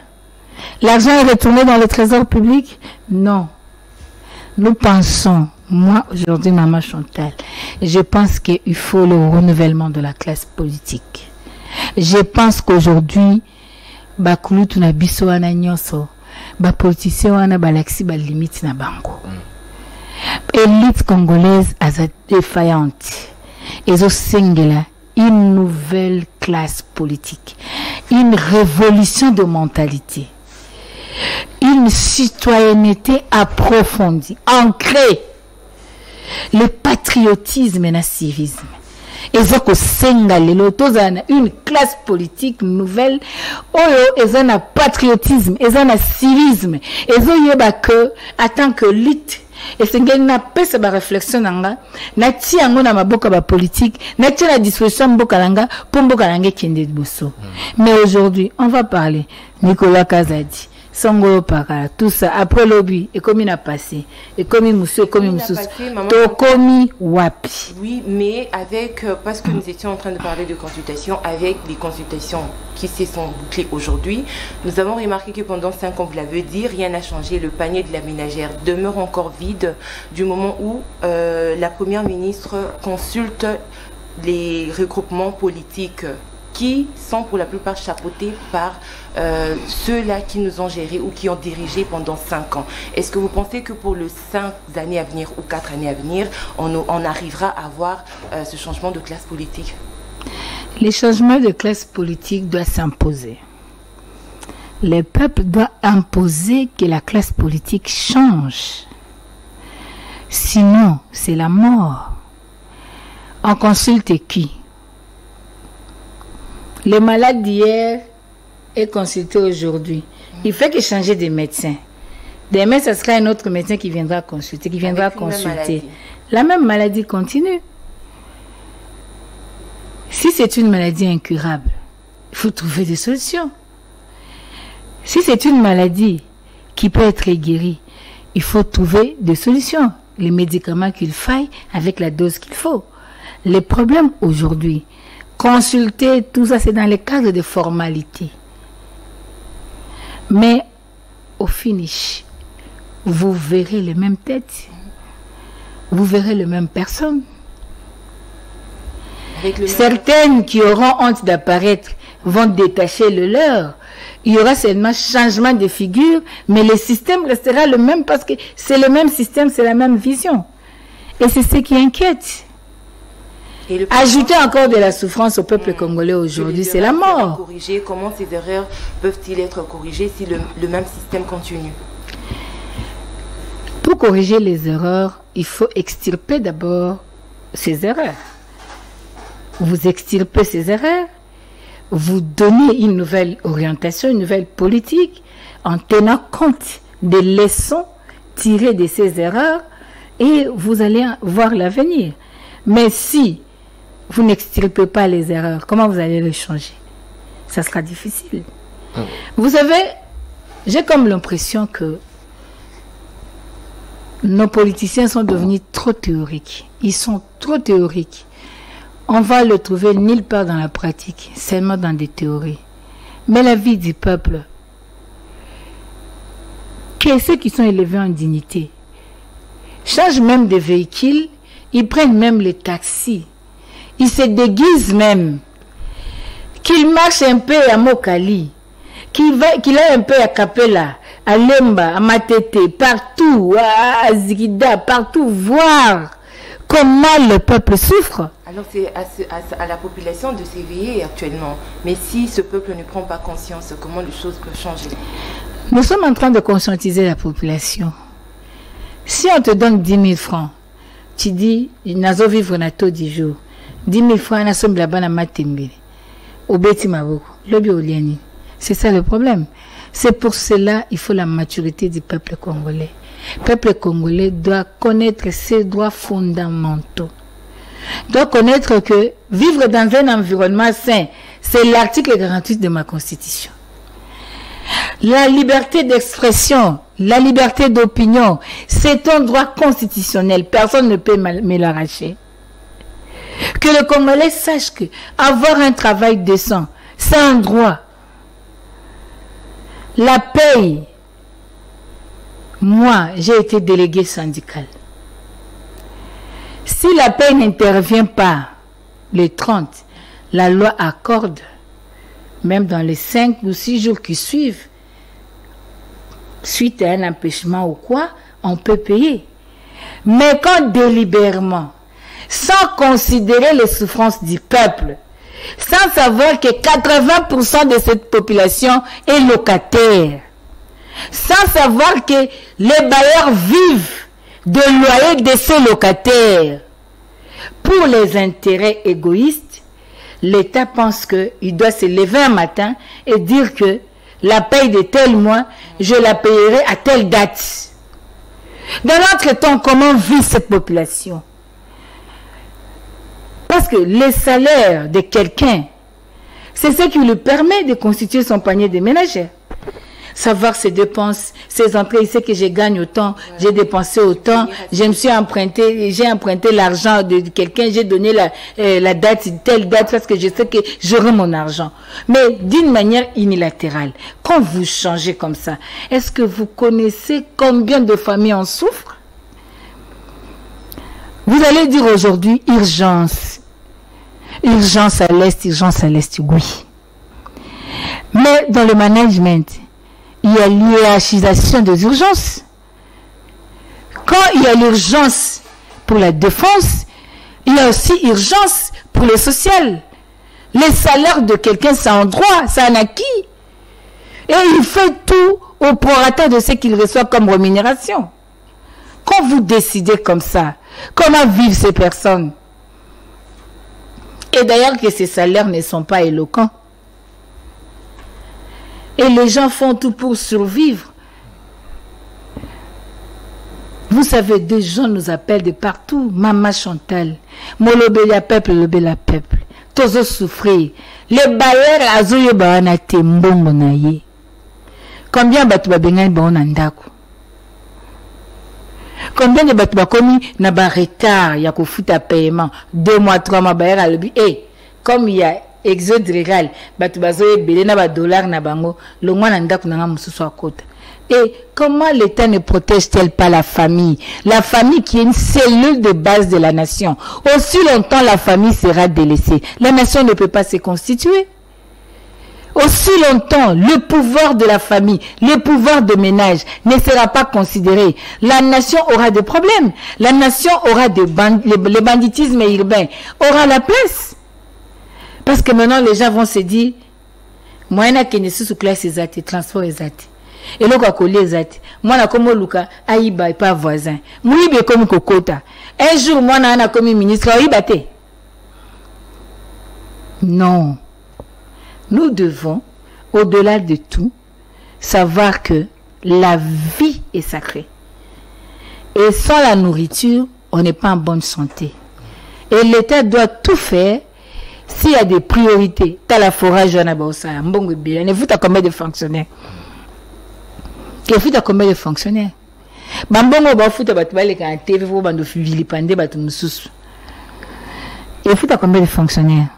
L'argent est retourné dans le trésor public? Non. Nous pensons, moi aujourd'hui, Maman Chantal, je pense qu'il faut le renouvellement de la classe politique. Je pense qu'aujourd'hui, bakulu tunabiso wana nyonso, ba politicien wana balaksi ba limite na bango. Élite congolaise aza défaillante. Ezo singela une nouvelle classe politique, une révolution de mentalité, une citoyenneté approfondie, ancrée, le patriotisme et le civisme. Une classe politique nouvelle, un patriotisme, un civisme, en tant que lutte. Et c'est une réflexion na ti yango na maboka ba politique na ti la disposition mboka langa pour mboka langa kende boso. Mais aujourd'hui on va parler Nicolas Kazadi, Songolo Pakala, tout ça après lobby et comme il a passé et comme il mousse comme il mousse to komi wapi. Oui, mais avec parce que nous étions en train de parler de consultation, avec les consultations qui se sont bouclées aujourd'hui, nous avons remarqué que pendant 5 ans, vous l'avez dit, rien n'a changé. Le panier de la ménagère demeure encore vide du moment où la première ministre consulte les regroupements politiques qui sont pour la plupart chapeautés par ceux-là qui nous ont gérés ou qui ont dirigé pendant 5 ans. Est-ce que vous pensez que pour les 5 années à venir ou 4 années à venir, on arrivera à avoir ce changement de classe politique? Les changements de classe politique doivent s'imposer. Le peuple doit imposer que la classe politique change. Sinon, c'est la mort. On consulte qui? Le malade d'hier est consulté aujourd'hui. Il fait que changer de médecin. Demain, ce sera un autre médecin qui viendra consulter, la même maladie continue. Si c'est une maladie incurable, il faut trouver des solutions. Si c'est une maladie qui peut être guérie, il faut trouver des solutions. Les médicaments qu'il faille avec la dose qu'il faut. Les problèmes aujourd'hui, consulter, tout ça, c'est dans les cadres de formalités. Mais au finish, vous verrez les mêmes têtes, vous verrez les mêmes personnes. Certaines qui auront honte d'apparaître vont détacher le leur. Il y aura seulement changement de figure, mais le système restera le même parce que c'est le même système, c'est la même vision. Et c'est ce qui inquiète. Ajouter encore de la souffrance au peuple congolais aujourd'hui, c'est la mort. Comment ces erreurs peuvent-ils être corrigées si le même système continue? Pour corriger les erreurs, il faut extirper d'abord ces erreurs. Vous extirpez ces erreurs, vous donnez une nouvelle orientation, une nouvelle politique en tenant compte des leçons tirées de ces erreurs et vous allez voir l'avenir. Mais si vous n'extirpez pas les erreurs, comment vous allez les changer? Ça sera difficile. Vous savez, j'ai comme l'impression que nos politiciens sont devenus trop théoriques. Ils sont trop théoriques. On va le trouver nulle part dans la pratique, seulement dans des théories. Mais la vie du peuple, que ceux qui sont élevés en dignité, changent même des véhicules, ils prennent même les taxis, ils se déguisent même, qu'ils marchent un peu à Mokali, qu'il aille un peu à Kapela, à Lemba, à Matete, partout, à Zigida, partout, voir comment le peuple souffre. Alors c'est à la population de s'éveiller actuellement. Mais si ce peuple ne prend pas conscience, comment les choses peuvent changer? Nous sommes en train de conscientiser la population. Si on te donne 10 000 francs, tu dis, nazo vivre na taux du jour. 10 000 francs, na sombe là-bas na matembele. Au beti maboko, lobi oliani. C'est ça le problème. C'est pour cela qu'il faut la maturité du peuple congolais. Le peuple congolais doit connaître ses droits fondamentaux. Doit connaître que vivre dans un environnement sain, c'est l'article 48 de ma constitution. La liberté d'expression, la liberté d'opinion, c'est un droit constitutionnel. Personne ne peut me l'arracher. Que le Congolais sache que avoir un travail décent, c'est un droit. La paye. Moi, j'ai été délégué syndical. Si la paye n'intervient pas les 30, la loi accorde, même dans les 5 ou 6 jours qui suivent, suite à un empêchement ou quoi, on peut payer. Mais quand délibérément, sans considérer les souffrances du peuple, sans savoir que 80% de cette population est locataire, sans savoir que les bailleurs vivent de loyer de ces locataires, pour les intérêts égoïstes, l'État pense qu'il doit se lever un matin et dire que la paye de tel mois, je la payerai à telle date. Dans notre temps, comment vit cette population? Parce que les salaires de quelqu'un, c'est ce qui lui permet de constituer son panier de ménagères. Savoir ses dépenses, ses entrées, il sait que je gagne autant, j'ai dépensé autant, je me suis emprunté, j'ai emprunté l'argent de quelqu'un, j'ai donné la date, telle date, parce que je sais que j'aurai mon argent. Mais d'une manière unilatérale, quand vous changez comme ça, est-ce que vous connaissez combien de familles en souffrent? Vous allez dire aujourd'hui, urgence. Urgence à l'Est, oui. Mais dans le management, il y a l'hiérarchisation des urgences. Quand il y a l'urgence pour la défense, il y a aussi urgence pour le social. Les salaires de quelqu'un, c'est un droit, c'est un acquis. Et il fait tout au prorata de ce qu'il reçoit comme rémunération. Quand vous décidez comme ça, comment vivent ces personnes? Et d'ailleurs que ces salaires ne sont pas éloquents. Et les gens font tout pour survivre. Vous savez, des gens nous appellent de partout. Maman Chantal, Molobela peuple, Lobela peuple. Tous souffrir. Les bailleurs azoye bawana tembongo na ye. Combien batu babenga baona ndako? Combien de batu bakomi na ba retard ya kofuta paiement 2 mois 3 mois bailleurs alobi comme il y a exode rural batu bazoye belé na ba dollar na bango longwa na ndako na mususu akota. Et comment l'État ne protège-t-elle pas la famille? La famille qui est une cellule de base de la nation. Aussi longtemps la famille sera délaissée, la nation ne peut pas se constituer. Aussi longtemps le pouvoir de la famille, le pouvoir de ménage ne sera pas considéré, la nation aura des problèmes. La nation aura le banditisme urbain aura la place. Parce que maintenant les gens vont se dire, moi je suis sous classe exacte, transport exact. Et là, quand les êtes, moi, na comme Luka, aïba et pas voisin. Moi, il comme Kokota. Un jour, moi, na comme ministre, aïba te. Non. Nous devons, au-delà de tout, savoir que la vie est sacrée. Et sans la nourriture, on n'est pas en bonne santé. Et l'État doit tout faire. S'il y a des priorités, t'as la forage, on a besoin, bon, bien, vous t'as combien de fonctionnaires? Il faut combien de fonctionnaires? Bambongo ba futa batu bale ka TV fo bando vilipande batu mususu. Il faut combien de fonctionnaires?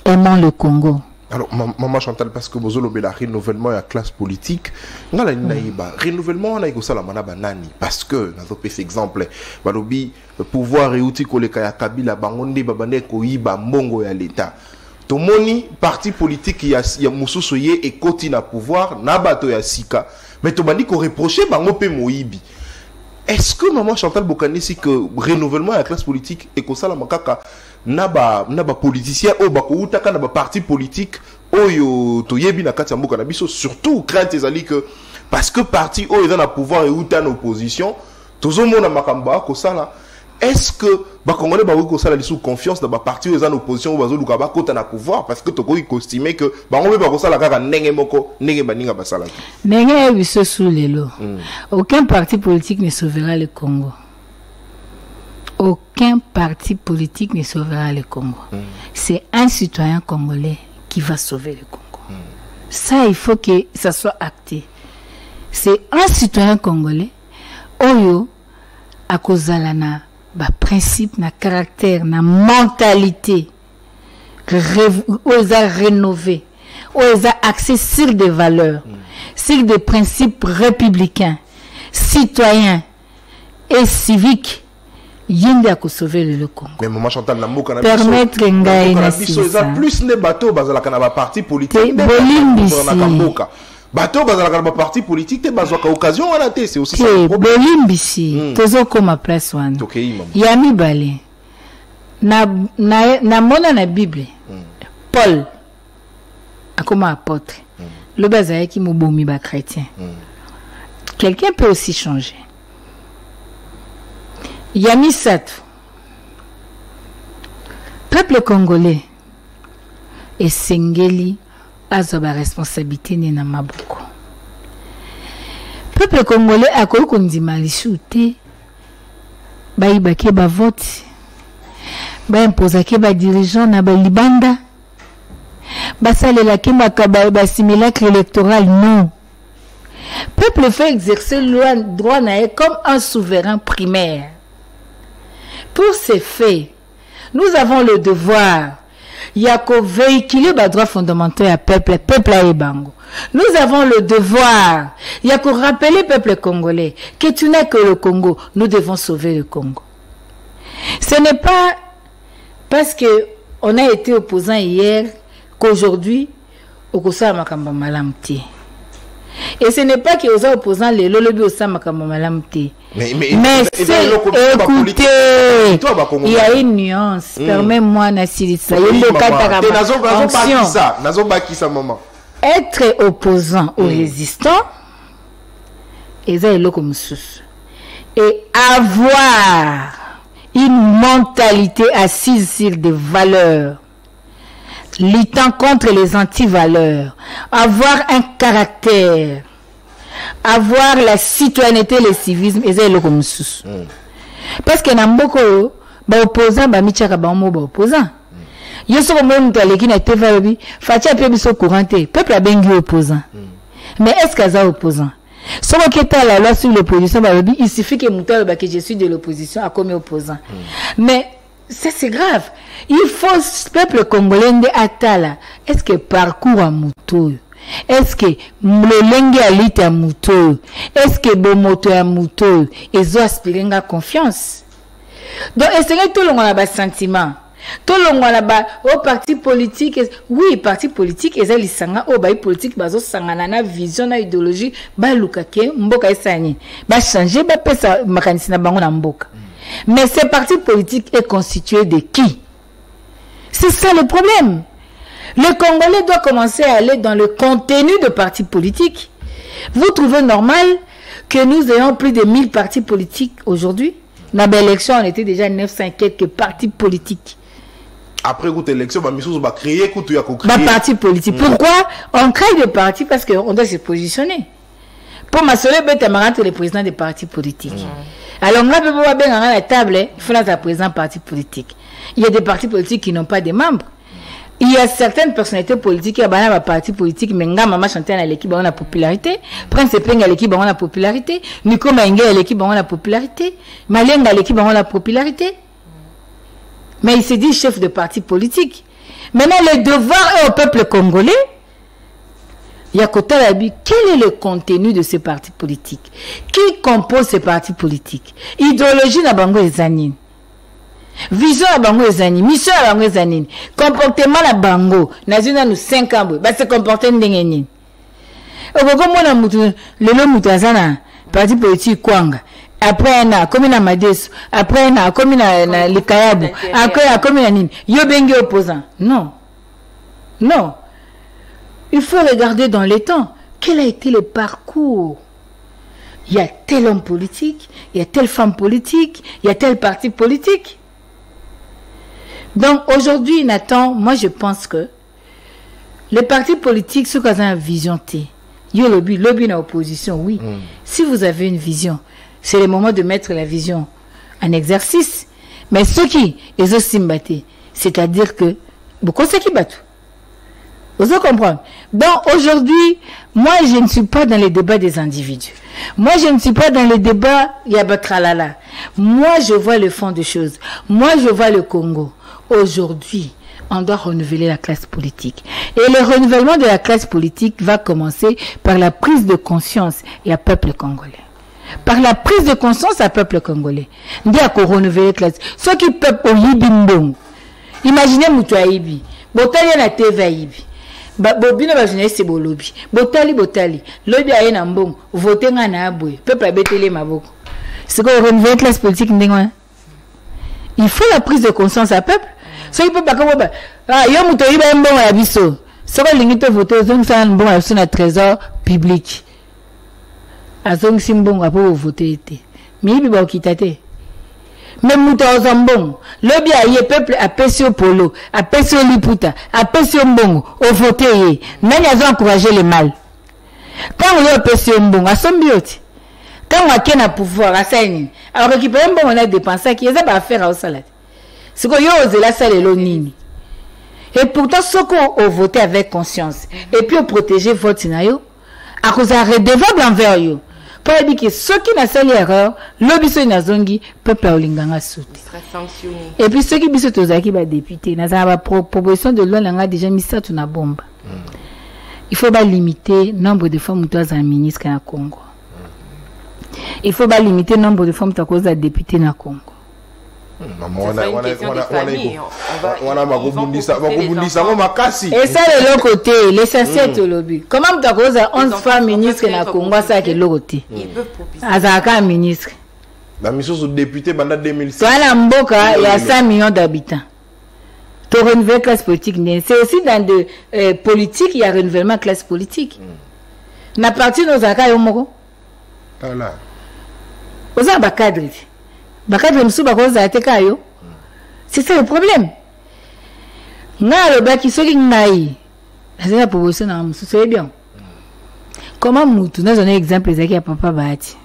Aimons le Congo. Alors maman Chantal, parce que bozolo bela renouvellement ya classe politique ngala naïba renouvellement na ikosala mana banani parce que na fait exemple balobi pouvoir et outil koleka ya Kabila bangonde babane ko yiba mbongo ya l'état. Tomoni parti politique ya mususu ye et koti na pouvoir na bato ya sika. Mais tu m'as dit qu'on reprochait Bangope Moïbi. Est-ce que maman Chantal Bokani si que renouvellement de la classe politique et que ça la makaka naba politicien ou bako utaka naba parti politique oyo to yebi na kati ya mboka na biso surtout crainte ezali que parce que parti oyo dans le pouvoir et uta na opposition tozo mona makamba ko sala. Est-ce que les Congolais ont sous confiance dans les partis en opposition ou dans le pouvoir parce que tu as estimé que aucun parti politique ne sauvera le Congo. Aucun parti politique ne sauvera le Congo. C'est un citoyen congolais qui va sauver le Congo. Ça, il faut que ça soit acté. C'est un citoyen congolais oyo à cause de principe, na caractère, na mentalité, rénové, axé sur des valeurs, sur des principes républicains, citoyens et civiques. Yindi a sauver le Congo. Mais maman Chantal permettre ngai na plus les bateaux bazala kana parti politique. Bateau bazala kana parti politique te bazwaka occasion wana te c'est aussi ça le problème. Bolimbisi tozo koma place wana. Yami bale. Na mona na Bible. Paul akoma apôtre. Le bazaya ki mobomi ba chrétien. Quelqu'un peut aussi changer. Yami Satou, peuple congolais et Sengeli azoba responsabilité nena maboko. Peuple congolais a kondima lisute ba ibake ba vote ba imposa ke ba dirigeant na ba libanda ba salela ke makaba ba simulacre électoral non. Peuple fait exercer le droit nae comme un souverain primaire. Pour ces faits, nous avons le devoir il y a qu'au véhiculer les droits fondamentaux à peuple à Ebango. Nous avons le devoir il y a qu'au rappeler peuple congolais que tu n'es que le Congo. Nous devons sauver le Congo. Ce n'est pas parce que on a été opposant hier qu'aujourd'hui au Kosa Makamba Malamti. Et ce n'est pas que aux opposants les lolobi au Samakamba Malamti. Mais c'est, écoutez, il y a une nuance. Permets-moi, Nassilissa. Être opposant ou résistant, et avoir une mentalité assise sur des valeurs, luttant contre les antivaleurs, avoir un caractère, avoir la citoyenneté, le civisme, et c'est le comme sous. Parce que dans beaucoup opposants, michaka opposant. Yo so comme on qui na TV fatia pe biso couranté, peuple a bengi opposant. Mais est-ce qu'il y a opposant? Si on a la loi sur l'opposition, il suffit que je suis de l'opposition à comme opposant. Mais ça c'est grave. Il faut le peuple congolais atala. Est-ce que parcours à moto? Est-ce que le lengue à l'ité à moto? Est-ce que le moto à moto? Ils ont aspiré à confiance. Donc, est-ce que tout le monde a un sentiment? Tout le monde a au parti politique, oui, parti politique, ils ont l'issanga au bail politique, bazo sangana vision, na idéologie, ba lukake, mboka esani, ba changer, ba pesa makanisi na bango na mboka. Mais ces partis politiques est constitué de qui? C'est ça le problème. Le Congolais doit commencer à aller dans le contenu de partis politiques. Vous trouvez normal que nous ayons plus de 1000 partis politiques aujourd'hui? Dans l'élection, on était déjà 900 quelques partis politiques. Après l'élection, on va créer un parti politique. Pourquoi on crée des partis? Parce qu'on doit se positionner. Pour m'assurer que les présidents des partis politiques. Alors, on a bien à la table, il faut être président parti politique. Il y a des partis politiques qui n'ont pas de membres. Il y a certaines personnalités politiques qui ont un parti politique, mais maman chanter à l'équipe dans la popularité, Prince Peng à l'équipe dans la popularité, Nico Maïngue à l'équipe dans la popularité, Malenga à l'équipe dans la popularité. Mais il s'est dit chef de parti politique. Maintenant, le devoir est au peuple congolais. Yakota Labi, quel est le contenu de ce parti politique? Qui compose ce parti politique? Idéologie na bango ezanine. Vision à bango ezanine. Mission à bango ezanine. Comportement à bango. Nazina nous 5 ans. Bah se comporter n'engeni. Ogogo mona mutu lelo mutu azana parti politique kwanga. Après na comme na Madeso, après na comme na Likayabo, après comme na nini. Yo bengi opposant. Non. Non. Il faut regarder dans les temps. Quel a été le parcours? Il y a tel homme politique, il y a telle femme politique, il y a tel parti politique. Donc aujourd'hui, Nathan, moi je pense que les partis politiques, ceux qui ont une vision, il y a lobby en opposition, oui. Si vous avez une vision, c'est le moment de mettre la vision en exercice. Mais ceux qui, ils ont simbaté, c'est-à-dire que, beaucoup ceux qui battent. Vous comprenez? Donc aujourd'hui, moi je ne suis pas dans les débats des individus. Moi je ne suis pas dans les débats yabatralala. Moi je vois le fond des choses. Moi je vois le Congo. Aujourd'hui, on doit renouveler la classe politique. Et le renouvellement de la classe politique va commencer par la prise de conscience et à peuple congolais. Par la prise de conscience à peuple congolais. On dit à renouveler la classe. Ceux qui peuvent au Yibimbong. Imaginez Moutou Aïbi. Botali na TV Aïbi. Bobino ba journaliste bolobi botali lobi aye na mbongo voter nga na abwe peuple abetele maboko c'est quoi renouveler classe politique ndengwa il faut la prise de conscience à peuple so il peut pas comme yo muto yiba mbongo ya biso so ko lingi to voter zong sa mbongo ya biso na trésor public azong simbongo apo voter te mais yibi ba okitate même muto ozambongo lobi aye peuple apesi au polo apesi au liputa apesi au mbongo au voter nani azo encourager le mal quand on apesi au mbongo asombi oti quand on a qu'un pouvoir asaini alors récupérer mbongo na dépenser qui eza ba faire au salade c'est que yo ozela sale lo nini et pourtant ce qu'on au voter avec conscience et puis au protéger vote na yo à cause redevable envers yo. Pour dire que ceux qui n'ont pas l'erreur, l'obisson n'a zongi, peuple a olinganga sauté. Et puis ceux qui bisou tozaki ba député, n'a pas proposition de loi langa déjà mis ça tout na bombe. Il faut pas limiter nombre de femmes qui sont ministres na Congo. Il faut pas limiter nombre de femmes qui sont députés na Congo. Et ça de l'autre côté, l'essentiel de l'objet. Comment tu as 11 femmes ministres na Congo, ça qui est l'autre côté? Azaka ministre. La mission de député pendant 2006. Toi, la Mboka, il y a 5 millions d'habitants. Tu renouveler la classe politique. C'est aussi dans de politique, il y a renouvellement de classe politique. Na partie de nos Azaka Yomoko. Voilà. Vous avez un cadre. C'est ça le problème. Nga le baki soki ngai. Azena proposition na musu c'est bien. Comment Moutou, nous avons un exemple, qui a papa Bahati.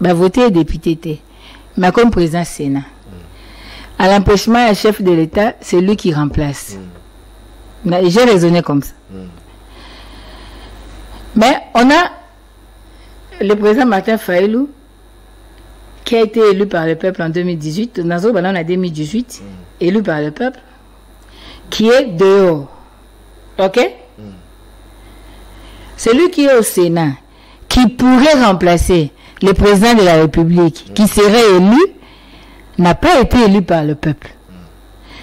Bah, voter député, mais comme président Sénat. À l'empêchement, le chef de l'État, c'est lui qui remplace. J'ai raisonné comme ça. Mais on a le président Martin Fayulu, qui a été élu par le peuple en 2018. Nazo Banan en 2018, élu par le peuple, qui est dehors. Ok? Celui qui est au Sénat, qui pourrait remplacer le président de la République, qui serait élu, n'a pas été élu par le peuple.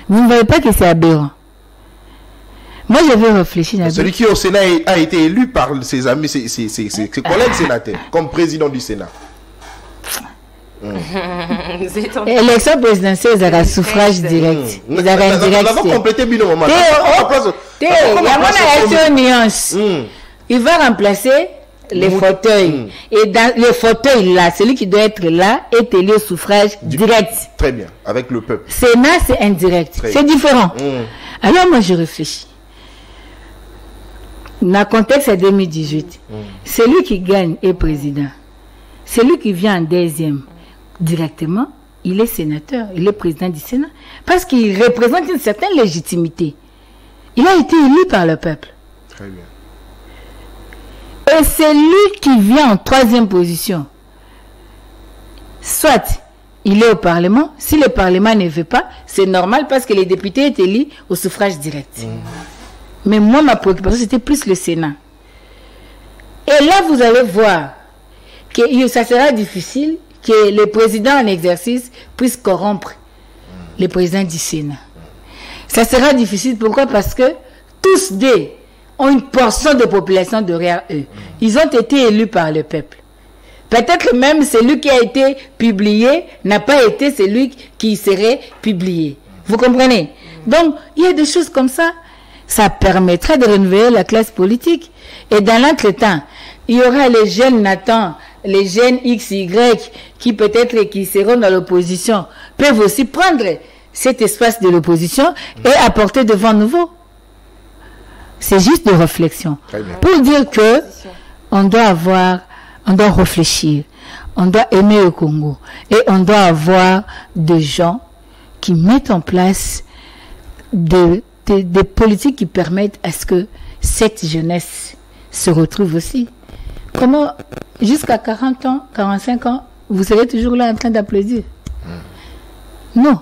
Vous ne voyez pas que c'est aberrant. Moi, j'avais réfléchi. Celui qui est au Sénat a été élu par ses amis, ses collègues sénateurs, comme président du Sénat. Élection présidentielle, ils ont suffrage direct. Ils ont indirect. Nous avons complété bien au moment. Il y a une nuance. Il va remplacer les fauteuils. Et dans les fauteuils là, celui qui doit être là est élu au suffrage direct. Très bien, avec le peuple. Sénat, c'est indirect. C'est différent. Alors moi, je réfléchis. Dans le contexte à 2018, celui qui gagne est président. Celui qui vient en deuxième, directement, il est sénateur, il est président du Sénat. Parce qu'il représente une certaine légitimité. Il a été élu par le peuple. Très bien. Et c'est lui qui vient en troisième position. Soit il est au Parlement. Si le Parlement ne veut pas, c'est normal parce que les députés étaient élus au suffrage direct. Mais moi, ma préoccupation, c'était plus le Sénat. Et là, vous allez voir que ça sera difficile que le président en exercice puisse corrompre le président du Sénat. Ça sera difficile. Pourquoi? Parce que tous deux ont une portion de population derrière eux. Ils ont été élus par le peuple. Peut-être même celui qui a été publié n'a pas été celui qui serait publié. Vous comprenez? Donc, il y a des choses comme ça. Ça permettrait de renouveler la classe politique. Et dans l'entretemps, il y aura les jeunes Nathan, les jeunes XY qui peut-être qui seront dans l'opposition, peuvent aussi prendre cet espace de l'opposition et apporter des vents nouveaux. C'est juste de réflexion. Pour dire que on doit réfléchir, on doit aimer le Congo et on doit avoir des gens qui mettent en place des politiques qui permettent à ce que cette jeunesse se retrouve aussi. Comment, jusqu'à 40 ans, 45 ans, vous serez toujours là en train d'applaudir? Non.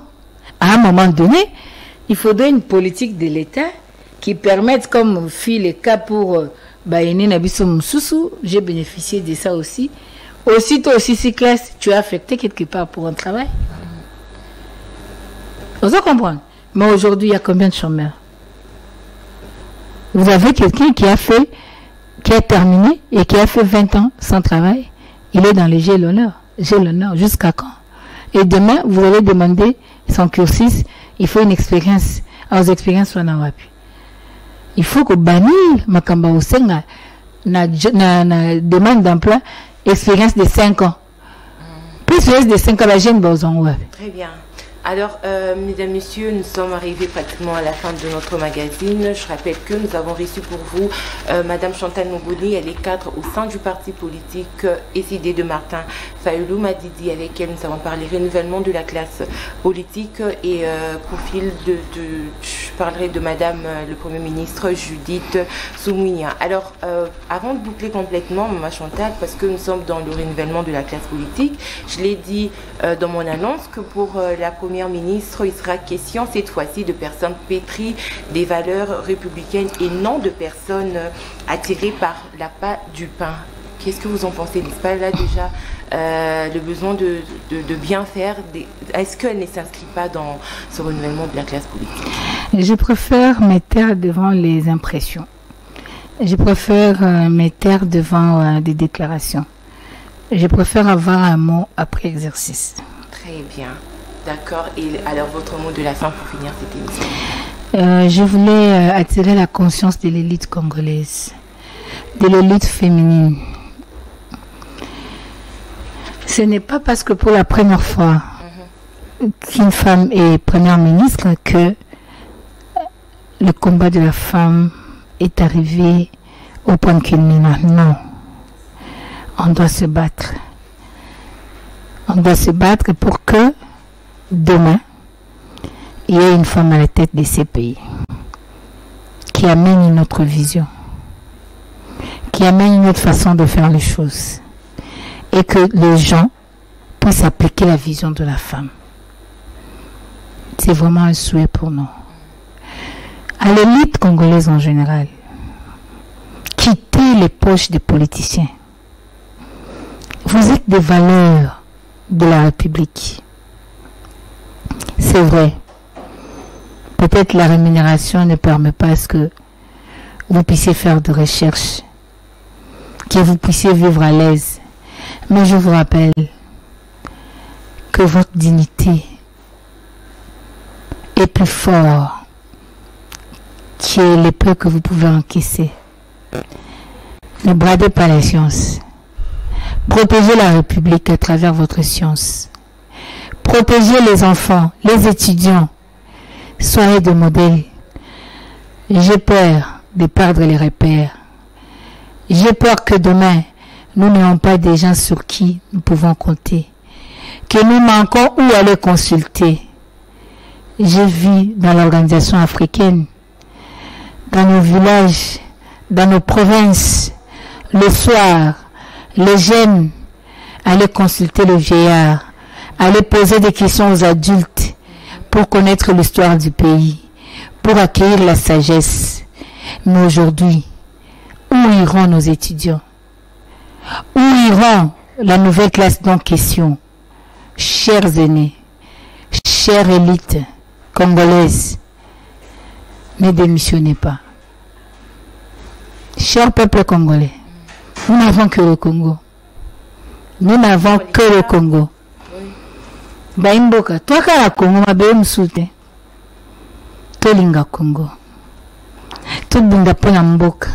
À un moment donné, il faudrait une politique de l'État qui permette, comme fit le cas pour Baïné Nabiso Moussoussou, j'ai bénéficié de ça aussi. Aussitôt aussi, si classe, tu es affecté quelque part pour un travail. Vous comprenez? Mais aujourd'hui, il y a combien de chômeurs? Vous avez quelqu'un qui a terminé et qui a fait 20 ans sans travail. Il est dans les G l'honneur. Jusqu'à quand? Et demain, vous allez demander son cursus. Il faut une expérience. Aux expériences, on a appuyé. Il faut que bannir Makamba Osenga na demande d'emploi expérience de 5 ans. Plus expérience de 5 ans, la jeune Bozon. Très bien. Alors, mesdames, messieurs, nous sommes arrivés pratiquement à la fin de notre magazine. Je rappelle que nous avons reçu pour vous Madame Chantal Ngouli, elle est cadre au sein du parti politique SID de Martin Fayulu Madidi, avec elle nous avons parlé renouvellement de la classe politique et profil je parlerai de Madame le Premier ministre Judith Soumounia. Alors, avant de boucler complètement, Maman Chantal, parce que nous sommes dans le renouvellement de la classe politique, je l'ai dit dans mon annonce que pour la Première ministre, il sera question cette fois-ci de personnes pétries des valeurs républicaines et non de personnes attirées par l'appât du pain. Qu'est-ce que vous en pensez? N'est-ce pas là déjà le besoin de bien faire? Est-ce qu'elle ne s'inscrit pas dans ce renouvellement de la classe politique? Je préfère me taire devant les impressions. Je préfère me taire devant des déclarations. Je préfère avoir un mot après exercice. Très bien. D'accord. Et alors, votre mot de la fin pour finir cette émission? Je voulais attirer la conscience de l'élite congolaise, de l'élite féminine. Ce n'est pas parce que pour la première fois qu'une femme est première ministre que le combat de la femme est arrivé au point culminant. Non. on doit se battre. On doit se battre pour que demain, il y ait une femme à la tête de ces pays qui amène une autre vision, qui amène une autre façon de faire les choses et que les gens puissent appliquer la vision de la femme. C'est vraiment un souhait pour nous. À l'élite congolaise en général, quittez les poches des politiciens. Vous êtes des valeurs de la République. C'est vrai. Peut-être la rémunération ne permet pas à ce que vous puissiez faire de recherche, que vous puissiez vivre à l'aise. Mais je vous rappelle que votre dignité est plus fort que les peu que vous pouvez encaisser. Ne bradez pas la science. Protégez la République à travers votre science. Protégez les enfants, les étudiants. Soyez des modèles. J'ai peur de perdre les repères. J'ai peur que demain, nous n'ayons pas des gens sur qui nous pouvons compter. Que nous manquons où aller consulter. J'ai vu dans l'organisation africaine, dans nos villages, dans nos provinces, le soir, les jeunes allaient consulter le vieillard, allaient poser des questions aux adultes pour connaître l'histoire du pays, pour accueillir la sagesse. Mais aujourd'hui, où iront nos étudiants? Où iront la nouvelle classe en question? Chers aînés, chère élite congolaise, ne démissionnez pas. Cher peuple congolais, nous n'avons que le Congo. Nous n'avons que le Congo. Baimboka, toi ka la Congo, ma belle msoute. Tolinga Congo. Tout bunda pona mboka.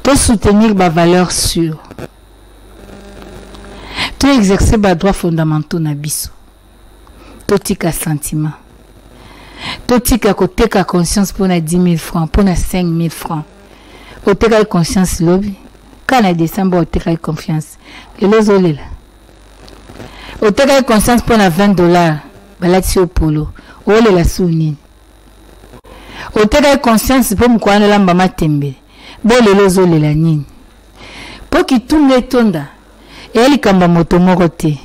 Tout soutenir ba valeur sûre. Tout exercer ba droits fondamentaux na biso. Tout tika sentiment. Tout tika koteka conscience pour na 10 000 francs, pour na 5 000 francs. Oteka conscience lobby. Quand en décembre, oteka confiance. Et les olé là. Oteka conscience pour na $20. Balati au polo. Olé la souni. Oteka conscience pour mkwana la mbama tembe. Bolé les olé la nini. Pour qui tout le tonda. Et elle kamba moto morote. Et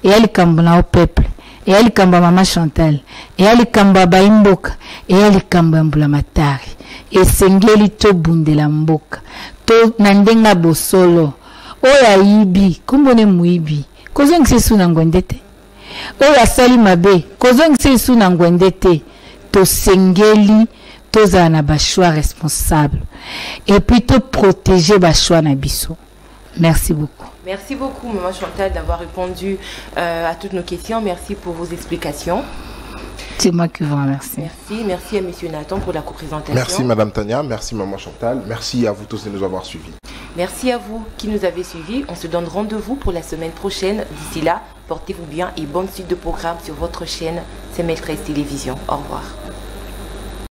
elle kamba na au peuple. Et elle kamba mama Chantal. Et elle kamba baimboka. Et elle kamba mbulamatari. Et sengeli to bundela mboka. To nandenga bosolo. Oya ibi. Kumbone muibi. Kozo ngise su na ngwendete. Oya sali mabe. Kozo ngise su na ngwendete. To sengeli. To za na ba choix responsable. Et puis to protéger ba choix na biso. Merci beaucoup. Merci beaucoup, Maman Chantal, d'avoir répondu à toutes nos questions. Merci pour vos explications. C'est moi qui vous remercie. Merci à M. Nathan pour la co-présentation. Merci Madame Tania, merci Maman Chantal, merci à vous tous de nous avoir suivis. Merci à vous qui nous avez suivis. On se donne rendez-vous pour la semaine prochaine. D'ici là, portez-vous bien et bonne suite de programme sur votre chaîne, c'est Maîtresse Télévision. Au revoir.